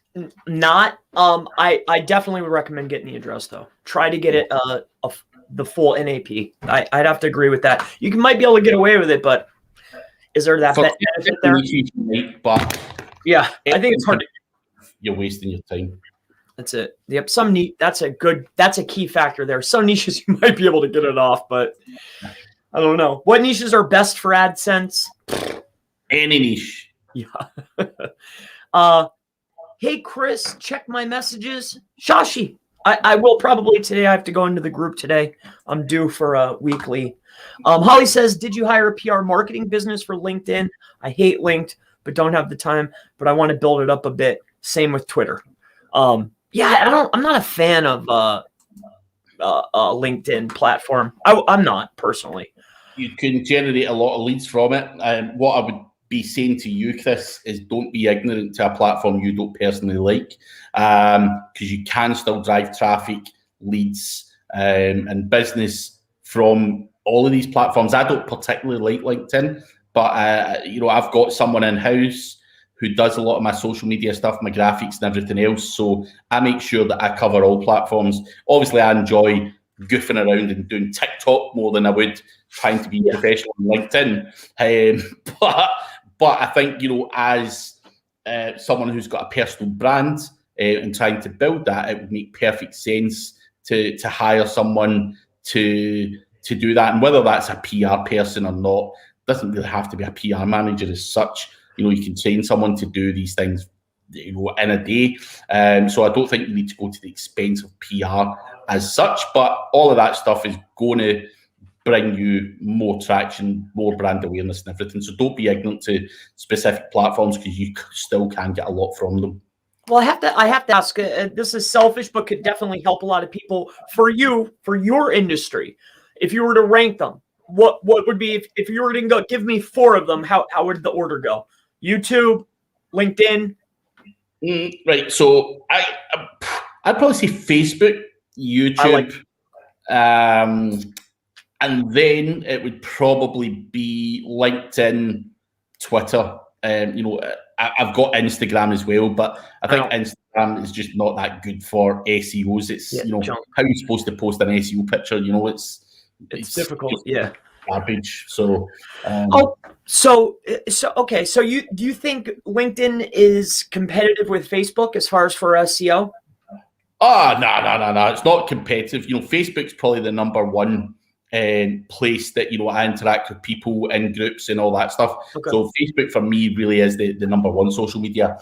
not. I definitely would recommend getting the address though. Try to get it the full NAP. I'd have to agree with that. You might be able to get away with it, but is there that benefit there? But yeah, I think it's hard to. You're wasting your time. That's it. Yep. That's a key factor there. Some niches you might be able to get it off, but I don't know. What niches are best for AdSense? Any niche. Yeah. Hey, Chris, check my messages. Shashi, I will probably today. I have to go into the group today. I'm due for a weekly. Holly says, did you hire a PR marketing business for LinkedIn? I hate Linked, but don't have the time, but I want to build it up a bit. Same with Twitter. Yeah, I'm not a fan of LinkedIn platform. I'm not personally. You can generate a lot of leads from it. What I would be saying to you, Chris, is don't be ignorant to a platform you don't personally like, because you can still drive traffic, leads, and business from all of these platforms. I don't particularly like LinkedIn, but you know, I've got someone in-house who does a lot of my social media stuff, my graphics and everything else. So I make sure that I cover all platforms. Obviously, I enjoy goofing around and doing TikTok more than I would trying to be professional on LinkedIn. But I think, you know, as someone who's got a personal brand and trying to build that, it would make perfect sense to hire someone to do that. And whether that's a PR person or not, doesn't really have to be a PR manager as such. You know, you can train someone to do these things, you know, in a day. So I don't think you need to go to the expense of PR as such, but all of that stuff is going to bring you more traction, more brand awareness and everything. So don't be ignorant to specific platforms, because you still can get a lot from them. Well, I have to ask, this is selfish, but could definitely help a lot of people. For your industry, if you were to rank them, what would be, if you were to go, give me 4 of them, how would the order go? YouTube, LinkedIn? Right. So I'd probably say Facebook, YouTube, and then it would probably be LinkedIn, Twitter. You know, I've got Instagram as well, but I think Instagram is just not that good for SEOs. It's, you know, how are you supposed to post an SEO picture? You know, it's difficult. Yeah. Garbage. So okay. So do you think LinkedIn is competitive with Facebook as far as for SEO? No. It's not competitive. You know, Facebook's probably the number one place that, you know, I interact with people in groups and all that stuff. Okay. So Facebook for me really is the number one social media.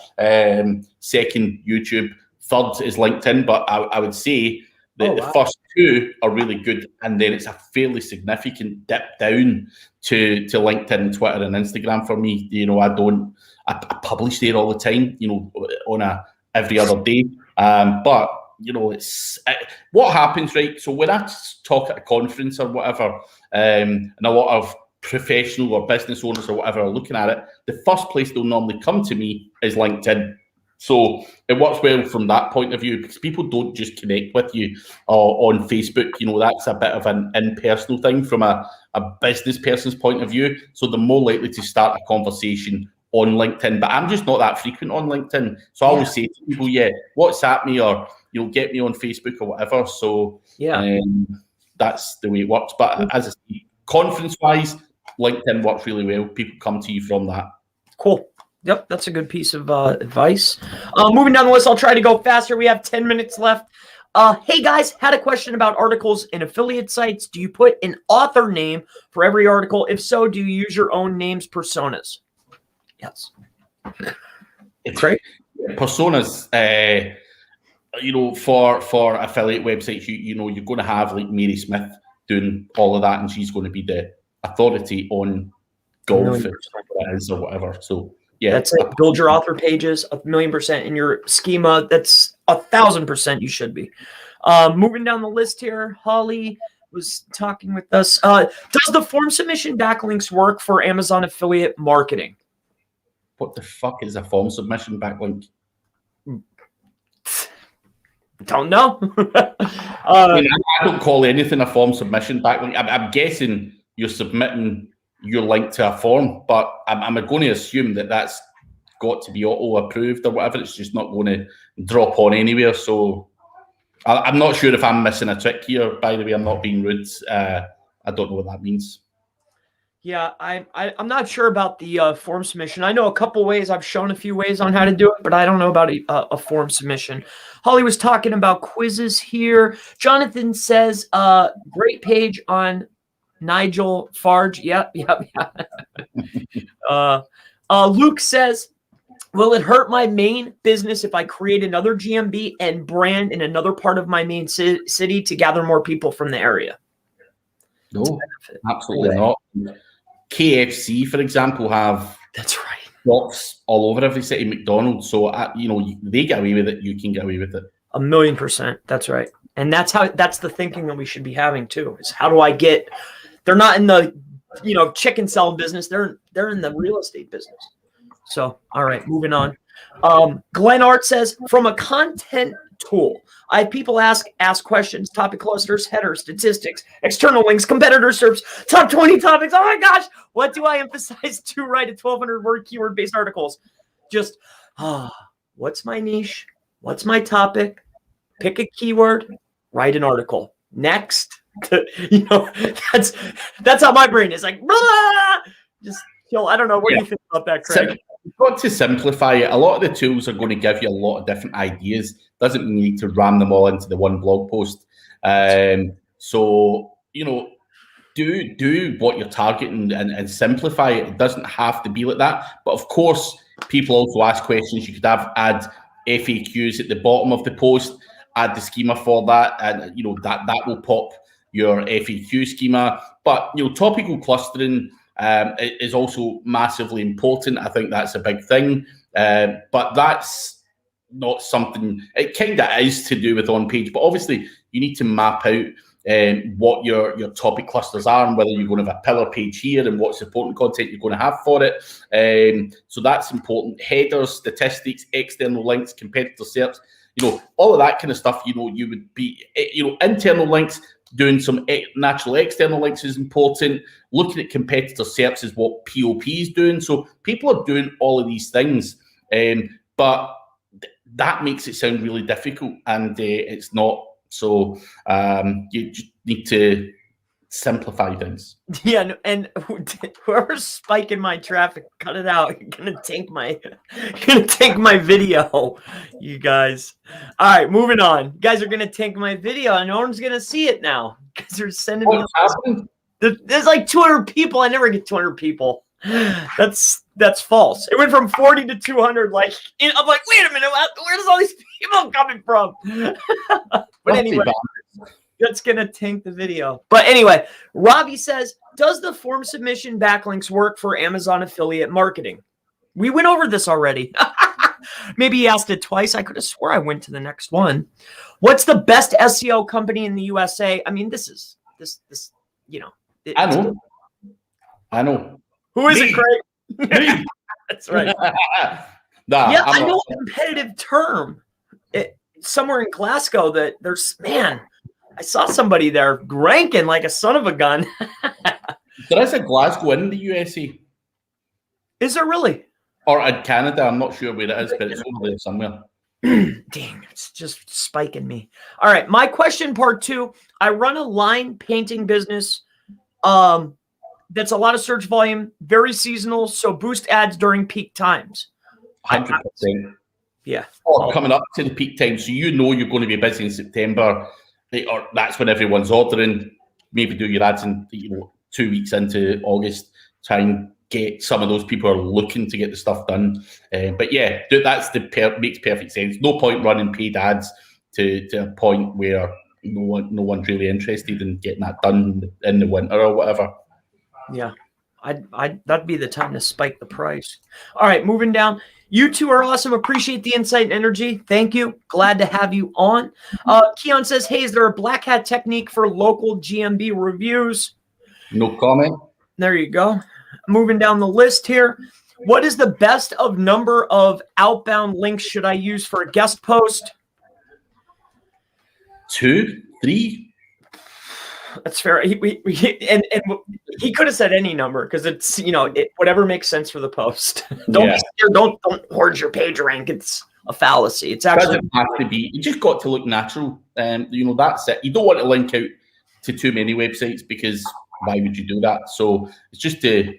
Second, YouTube. Third is LinkedIn. But I would say that the first 2 are really good, and then it's a fairly significant dip down to LinkedIn, and Twitter, and Instagram for me. You know, I publish there all the time, you know, on every other day. But you know, it's what happens, right? So when I talk at a conference or whatever, and a lot of professional or business owners or whatever are looking at it, the first place they'll normally come to me is LinkedIn. So it works well from that point of view because people don't just connect with you on Facebook. You know, that's a bit of an impersonal thing from a business person's point of view. So they're more likely to start a conversation on LinkedIn. But I'm just not that frequent on LinkedIn. So I always say to people, WhatsApp me or, get me on Facebook or whatever. So that's the way it works. But as I say, conference-wise, LinkedIn works really well. People come to you from that. Cool. Yep, that's a good piece of advice. Moving down the list, I'll try to go faster. We have 10 minutes left. Hey, guys, had a question about articles in affiliate sites. Do you put an author name for every article? If so, do you use your own names, personas? Yes. It's great. Personas, for affiliate websites, you're going to have like Mary Smith doing all of that, and she's going to be the authority on golf or whatever. So yeah, that's it. Build your author pages 1,000,000% in your schema. That's 1,000% you should be. Moving down the list here, Holly was talking with us. Does the form submission backlinks work for Amazon affiliate marketing? What the fuck is a form submission backlink? Don't know. I don't call anything a form submission backlink. I'm guessing you're submitting your link to a form, but I'm going to assume that that's got to be auto approved or whatever. It's just not going to drop on anywhere. So I'm not sure if I'm missing a trick here. By the way, I'm not being rude. I don't know what that means. Yeah, I'm not sure about the form submission. I know a couple ways. I've shown a few ways on how to do it, but I don't know about a form submission. Holly was talking about quizzes here. Jonathan says, great page on Nigel Farge. Yep. Luke says, will it hurt my main business if I create another GMB and brand in another part of my main city to gather more people from the area? No, absolutely not. KFC, for example, have shops all over every city. McDonald's, so they get away with it. You can get away with it. 1,000,000%. That's right, and that's the thinking that we should be having too. Is how do I get? They're not in the chicken selling business. They're in the real estate business. So all right, moving on. Glenn Art says, from a content tool, I have people ask questions, topic clusters, headers, statistics, external links, competitor SERPs, top 20 topics. Oh my gosh, what do I emphasize to write a 1,200 word keyword based articles? Just what's my niche? What's my topic? Pick a keyword, write an article. Next. That's how my brain is like. Just chill. I don't know. What do you think about that, Craig? You've got to simplify it. A lot of the tools are going to give you a lot of different ideas. Doesn't mean you need to ram them all into the one blog post. So do what you're targeting and simplify it. It doesn't have to be like that. But of course, people also ask questions. You could add FAQs at the bottom of the post, add the schema for that, and that will pop your FAQ schema. But topical clustering is also massively important. I think that's a big thing, but that's not something. It kind of is to do with on page, but obviously you need to map out what your topic clusters are and whether you're going to have a pillar page here and what supporting content you're going to have for it. So that's important. Headers, statistics, external links, competitor SERPs, all of that kind of stuff. You would be internal links. Doing some natural external links is important. Looking at competitor SERPs is what POP is doing. So people are doing all of these things, but that makes it sound really difficult, and it's not. So you just need to simplify things. Yeah, and whoever's spiking my traffic, cut it out. You're gonna tank my video, you guys. All right, moving on. You guys are gonna tank my video, and no one's gonna see it now because they're sending me. There's like 200 people. I never get 200 people. That's false. It went from 40 to 200. I'm like, wait a minute, where does all these people coming from? But anyway. That's going to tank the video. But anyway, Robbie says, does the form submission backlinks work for Amazon affiliate marketing? We went over this already. Maybe he asked it twice. I could have swore I went to the next one. What's the best SEO company in the USA? I mean, this. I know. Who is it, Craig? That's right. Nah, Yeah, I'm I know not. a competitive term. Somewhere in Glasgow that there's, man, I saw somebody there ranking like a son of a gun. There is a Glasgow in the USA. Is there really? Or in Canada. I'm not sure where it is, but it's over there somewhere. Dang, it's just spiking me. All right, my question part 2. I run a line painting business. That's a lot of search volume, very seasonal, so boost ads during peak times. 100%. Yeah. Or coming up to the peak time, so you know you're going to be busy in September, or that's when everyone's ordering. Maybe do your ads in 2 weeks into August. Try and get some of those people who are looking to get the stuff done. But yeah, that's makes perfect sense. No point running paid ads to a point where no one's really interested in getting that done in the winter or whatever. Yeah, that'd be the time to spike the price. All right, moving down. You two are awesome. Appreciate the insight and energy. Thank you. Glad to have you on. Keon says, hey, is there a black hat technique for local GMB reviews? No comment. There you go. Moving down the list here. What is the best of number of outbound links should I use for a guest post? 2, 3. That's fair. He could have said any number because it's whatever makes sense for the post. Don't be scared. Don't hoard your page rank. It's a fallacy. It's actually doesn't have to be. You just got to look natural. That's it. You don't want to link out to too many websites because why would you do that? So it's just to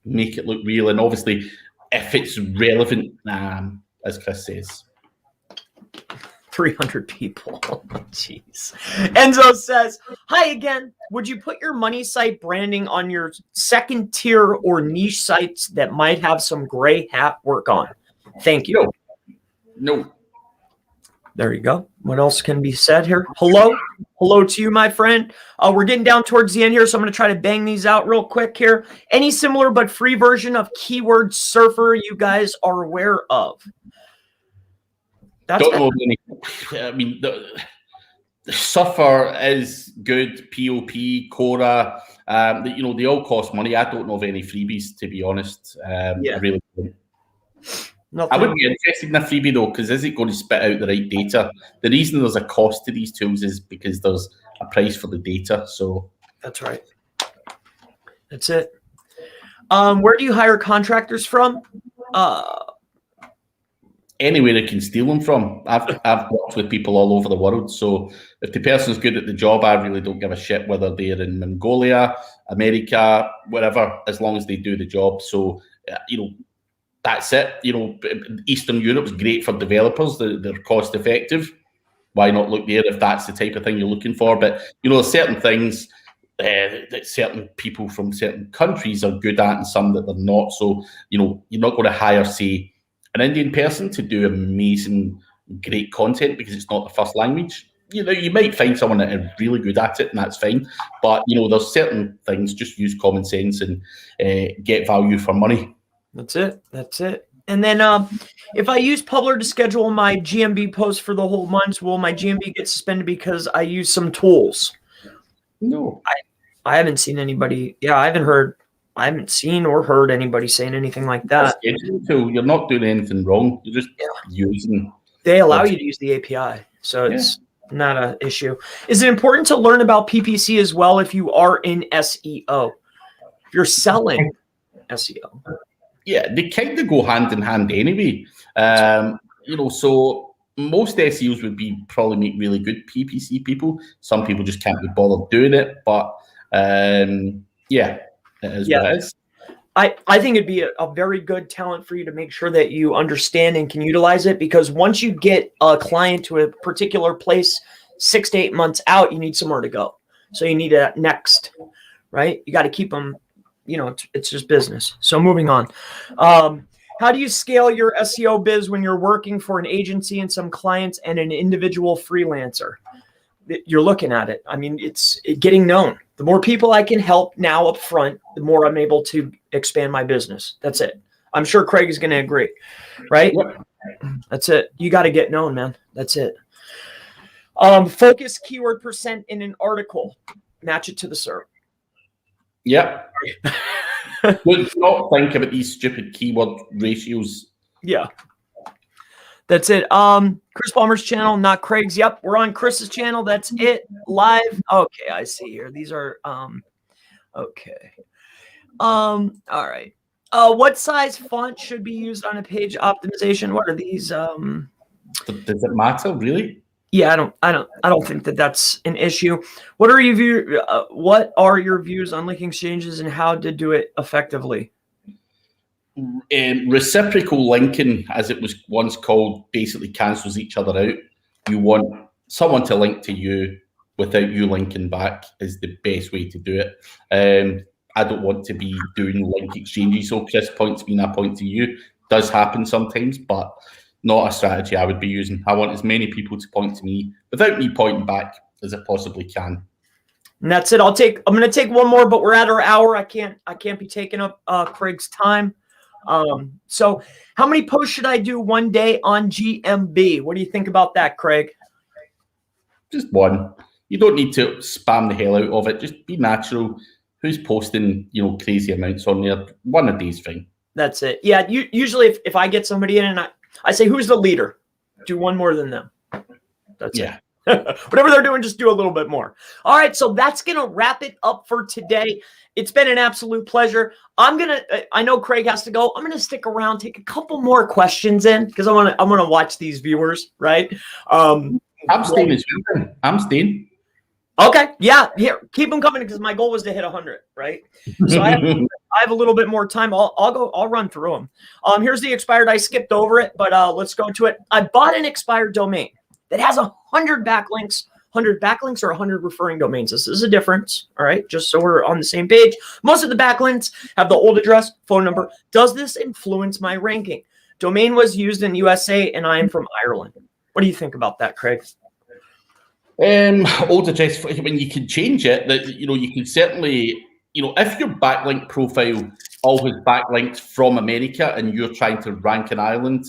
make it look real, and obviously if it's relevant, as Chris says. 300 people. Jeez. Enzo says, hi again. Would you put your money site branding on your second tier or niche sites that might have some gray hat work on? Thank you. No. There you go. What else can be said here? Hello. Hello to you, my friend. We're getting down towards the end here, so I'm going to try to bang these out real quick here. Any similar but free version of Keyword Surfer you guys are aware of? Don't know any. I mean, the Surfer is good. POP, Cora, they all cost money. I don't know of any freebies, to be honest. I really don't. I wouldn't be interested in a freebie though, because is it going to spit out the right data? The reason there's a cost to these tools is because there's a price for the data. So that's right. That's it. Where do you hire contractors from? Anywhere they can steal them from. I've worked with people all over the world. So if the person's good at the job, I really don't give a shit whether they're in Mongolia, America, wherever, as long as they do the job. So, that's it. Eastern Europe's great for developers. They're cost effective. Why not look there if that's the type of thing you're looking for? But, there's certain things that certain people from certain countries are good at and some that they're not. So, you're not going to hire, say, an Indian person to do amazing, great content because it's not the first language. You might find someone that is really good at it, and that's fine. But there's certain things. Just use common sense and get value for money. That's it. That's it. And then if I use Publer to schedule my GMB post for the whole month, will my GMB get suspended because I use some tools? No, I haven't seen anybody. Yeah, I haven't seen or heard anybody saying anything like that. So you're not doing anything wrong. You're just using. They allow you to use the API, so it's not an issue. Is it important to learn about PPC as well if you are in SEO? If you're selling SEO. Yeah, they kind of go hand in hand anyway. So most SEOs would probably make really good PPC people. Some people just can't be bothered doing it, but it is what it is. I think it'd be a very good talent for you to make sure that you understand and can utilize it, because once you get a client to a particular place 6 to 8 months out, you need somewhere to go. So you need a next, right? You got to keep them, it's just business. So moving on. How do you scale your SEO biz when you're working for an agency and some clients and an individual freelancer? You're looking at it. I mean, it's getting known. The more people I can help now up front, the more I'm able to expand my business. That's it. I'm sure Craig is going to agree, right? Yep. That's it. You got to get known, man. That's it. Focus keyword percent in an article. Match it to the SERP. Yep. Do not think about these stupid keyword ratios. Yeah. That's it. Chris Palmer's channel, not Craig's. Yep, we're on Chris's channel. That's it. Live. Okay, I see here. These are okay. All right. What size font should be used on a page optimization? What are these? Does it matter, really? Yeah, I don't think that that's an issue. What are your views on link exchanges and how to do it effectively? Reciprocal linking, as it was once called, basically cancels each other out. You want someone to link to you without you linking back is the best way to do it. I don't want to be doing link exchanges. So Chris points me and I point to you. Does happen sometimes, but not a strategy I would be using. I want as many people to point to me without me pointing back as I possibly can. And that's it. I'm going to take one more, but we're at our hour. I can't be taking up Craig's time. So how many posts should I do one day on GMB? What do you think about that, Craig? Just one. You don't need to spam the hell out of it. Just be natural. Who's posting, crazy amounts on there? One a day's fine. That's it. Yeah. Usually if I get somebody in and I say, who's the leader? Do one more than them. That's it. Whatever they're doing, just do a little bit more. All right. So that's going to wrap it up for today. It's been an absolute pleasure. I know Craig has to go. I'm going to stick around, take a couple more questions in because I want to watch these viewers, right? I'm staying as well. I'm staying. Okay. Yeah. Here, keep them coming because my goal was to hit 100, right? So I have a little bit more time. I'll run through them. Here's the expired. I skipped over it, but let's go to it. I bought an expired domain that has 100 backlinks. 100 backlinks or 100 referring domains. This is a difference, all right? Just so we're on the same page. Most of the backlinks have the old address, phone number. Does this influence my ranking? Domain was used in USA, and I am from Ireland. What do you think about that, Craig? Old address, when you can change it, that you can certainly, if your backlink profile always backlinks from America and you're trying to rank in Ireland,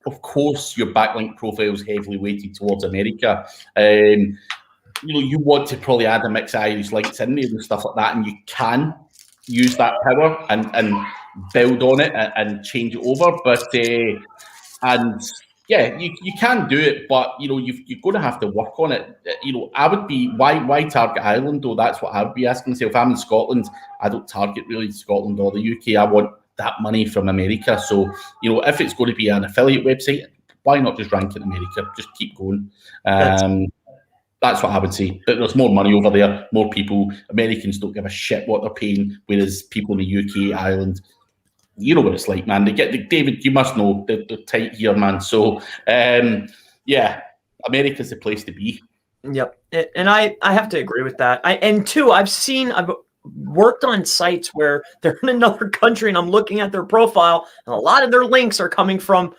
of course, your backlink profile is heavily weighted towards America. You want to probably add a mix of Irish links in there and stuff like that, and you can use that power and build on it and change it over. But you can do it, but you're going to have to work on it. I would be why target Ireland though? That's what I would be asking myself. If I'm in Scotland, I don't target really Scotland or the UK. I want that money from America. So, if it's going to be an affiliate website, why not just rank in America? Just keep going. That's what I would say. But there's more money over there, more people. Americans don't give a shit what they're paying, whereas people in the UK, Ireland, you know what it's like, man. David, you must know they're tight here, man. So, America's the place to be. Yep, and I have to agree with that. I've worked on sites where they're in another country and I'm looking at their profile and a lot of their links are coming from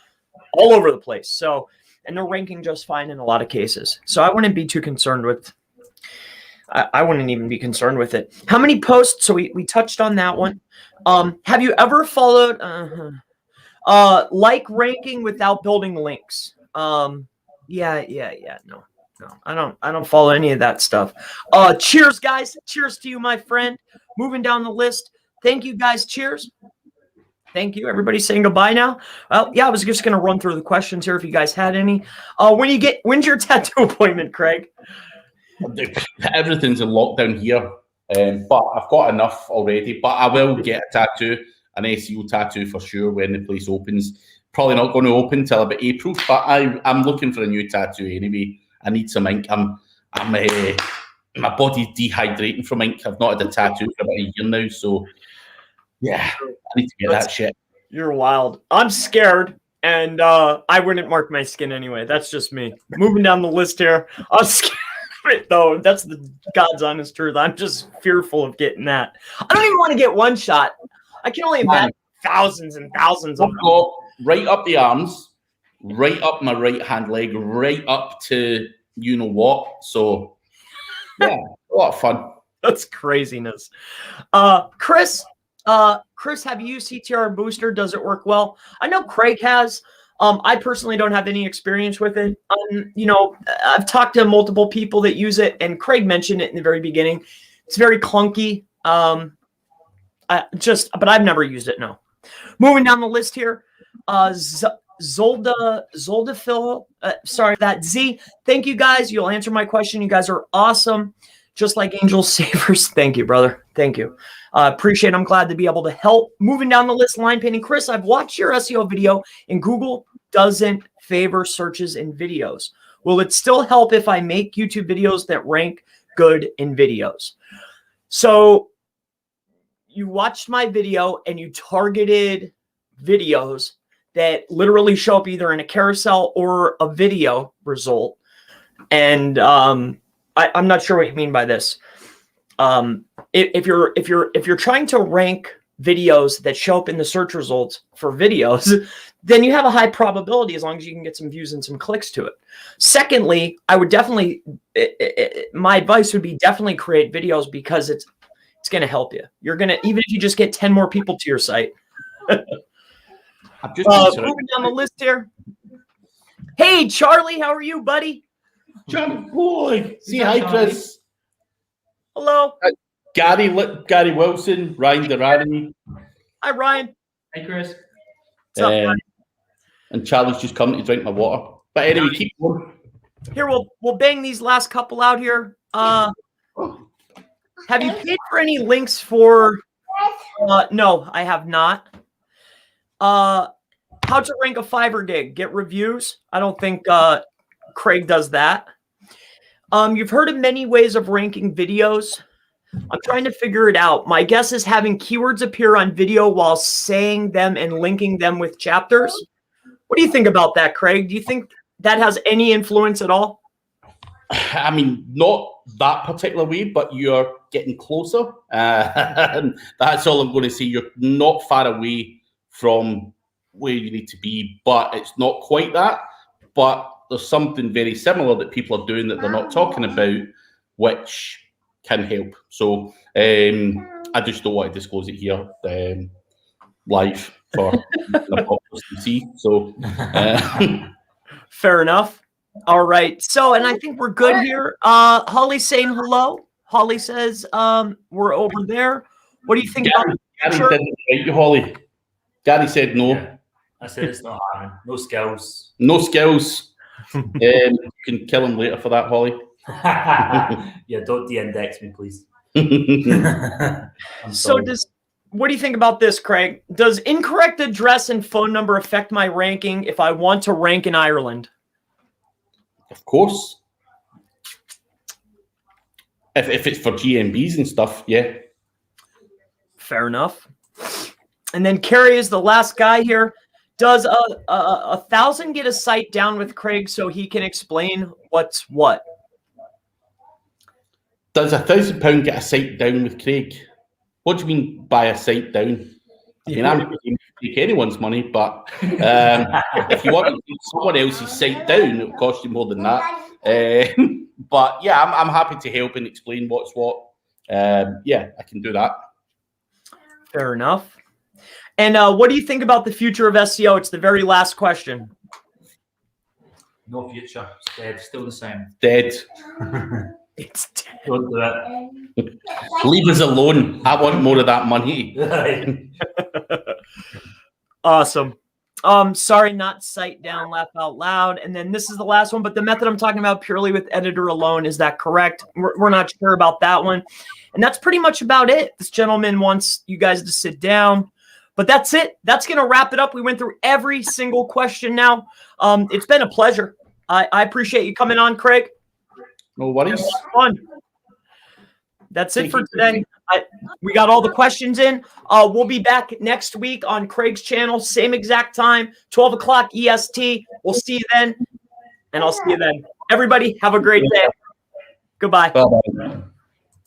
all over the place. So, and they're ranking just fine in a lot of cases. So I wouldn't be too concerned with, I wouldn't even be concerned with it. How many posts? So we touched on that one. Have you ever followed, ranking without building links? No, I don't follow any of that stuff. Cheers, guys. Cheers to you, my friend. Moving down the list. Thank you, guys. Cheers. Thank you. Everybody's saying goodbye now. Well, yeah, I was just going to run through the questions here if you guys had any. When's your tattoo appointment, Craig? Everything's in lockdown here, but I've got enough already. But I will get a tattoo, an SEO tattoo for sure when the place opens. Probably not going to open till about April, but I'm looking for a new tattoo anyway. I need some ink. My body's dehydrating from ink. I've not had a tattoo for about a year now, so yeah, I need to get that shit. You're wild. I'm scared, and I wouldn't mark my skin anyway. That's just me. Moving down the list here. I'm scared of it, though. That's the God's honest truth. I'm just fearful of getting that. I don't even want to get one shot. I can only imagine thousands and thousands of them. Right up the arms, right up my right hand leg, right up to you know what. So yeah, a lot of fun. That's craziness. Chris, have you used Ctr Booster? Does it work well? I know Craig has. I personally don't have any experience with it. I've talked to multiple people that use it, and Craig mentioned it in the very beginning. It's very clunky. But I've never used it. No. Moving down the list here. Zoldafil, sorry, that Z. Thank you guys. You'll answer my question. You guys are awesome. Just like angel savers. Thank you, brother. Thank you. Appreciate it. I'm glad to be able to help. Moving down the list, line painting. Chris, I've watched your SEO video and Google doesn't favor searches in videos. Will it still help if I make YouTube videos that rank good in videos? So you watched my video and you targeted videos that literally show up either in a carousel or a video result. And I'm not sure what you mean by this. If you're trying to rank videos that show up in the search results for videos, then you have a high probability as long as you can get some views and some clicks to it. Secondly, I would definitely, my advice would be definitely create videos because it's going to help you. You're going to, even if you just get 10 more people to your site. I'm just moving down the list here. Hey, Charlie, how are you, buddy? John boy. See, hi, Chris. Hello. Gary Wilson, Ryan Durrani. Hi, Ryan. Hey, Chris. What's up, Ryan? And Charlie's just come to drink my water. But anyway, keep going. Here, we'll bang these last couple out here. Have you paid for any links for? No, I have not. How to rank a Fiverr gig? Get reviews. I don't think Craig does that. You've heard of many ways of ranking videos. I'm trying to figure it out. My guess is having keywords appear on video while saying them and linking them with chapters. What do you think about that, Craig? Do you think that has any influence at all? I mean, not that particular way, but you're getting closer. That's all I'm going to say. You're not far away from where you need to be, but it's not quite that. But there's something very similar that people are doing that they're not talking about, which can help. So I just don't want to disclose it here live for the public to see. So fair enough. All right. So, and I think we're good here. Holly's saying hello. Holly says we're over there. What do you think about Gary didn't invite you, Holly. Gary said no. Yeah, I said it's not happening. No skills. No skills. You can kill him later for that, Holly. Yeah, don't de-index me, please. What do you think about this, Craig? Does incorrect address and phone number affect my ranking if I want to rank in Ireland? Of course. If it's for Gmbs and stuff, yeah. Fair enough. And then Carrie is the last guy here. Does a 1,000 get a site down with Craig so he can explain what's what? Does £1,000 get a site down with Craig? What do you mean by a site down? I mean, I'm not going to take anyone's money, but if you want to take someone else's site down, it'll cost you more than that. But yeah, I'm happy to help and explain what's what. Yeah, I can do that. Fair enough. And what do you think about the future of SEO? It's the very last question. No future. It's dead. Still the same. Dead. It's dead. Don't do it. Leave us alone. I want more of that money. Awesome. Sorry, not site down, laugh out loud. And then this is the last one, but the method I'm talking about purely with editor alone, is that correct? We're not sure about that one. And that's pretty much about it. This gentleman wants you guys to sit down. But that's it. That's going to wrap it up. We went through every single question now. It's been a pleasure. I appreciate you coming on, Craig. No worries. Fun. That's it for today. We got all the questions in. We'll be back next week on Craig's channel, same exact time, 12 o'clock EST. We'll see you then, and I'll see you then. Everybody, have a great day. Goodbye. Bye-bye.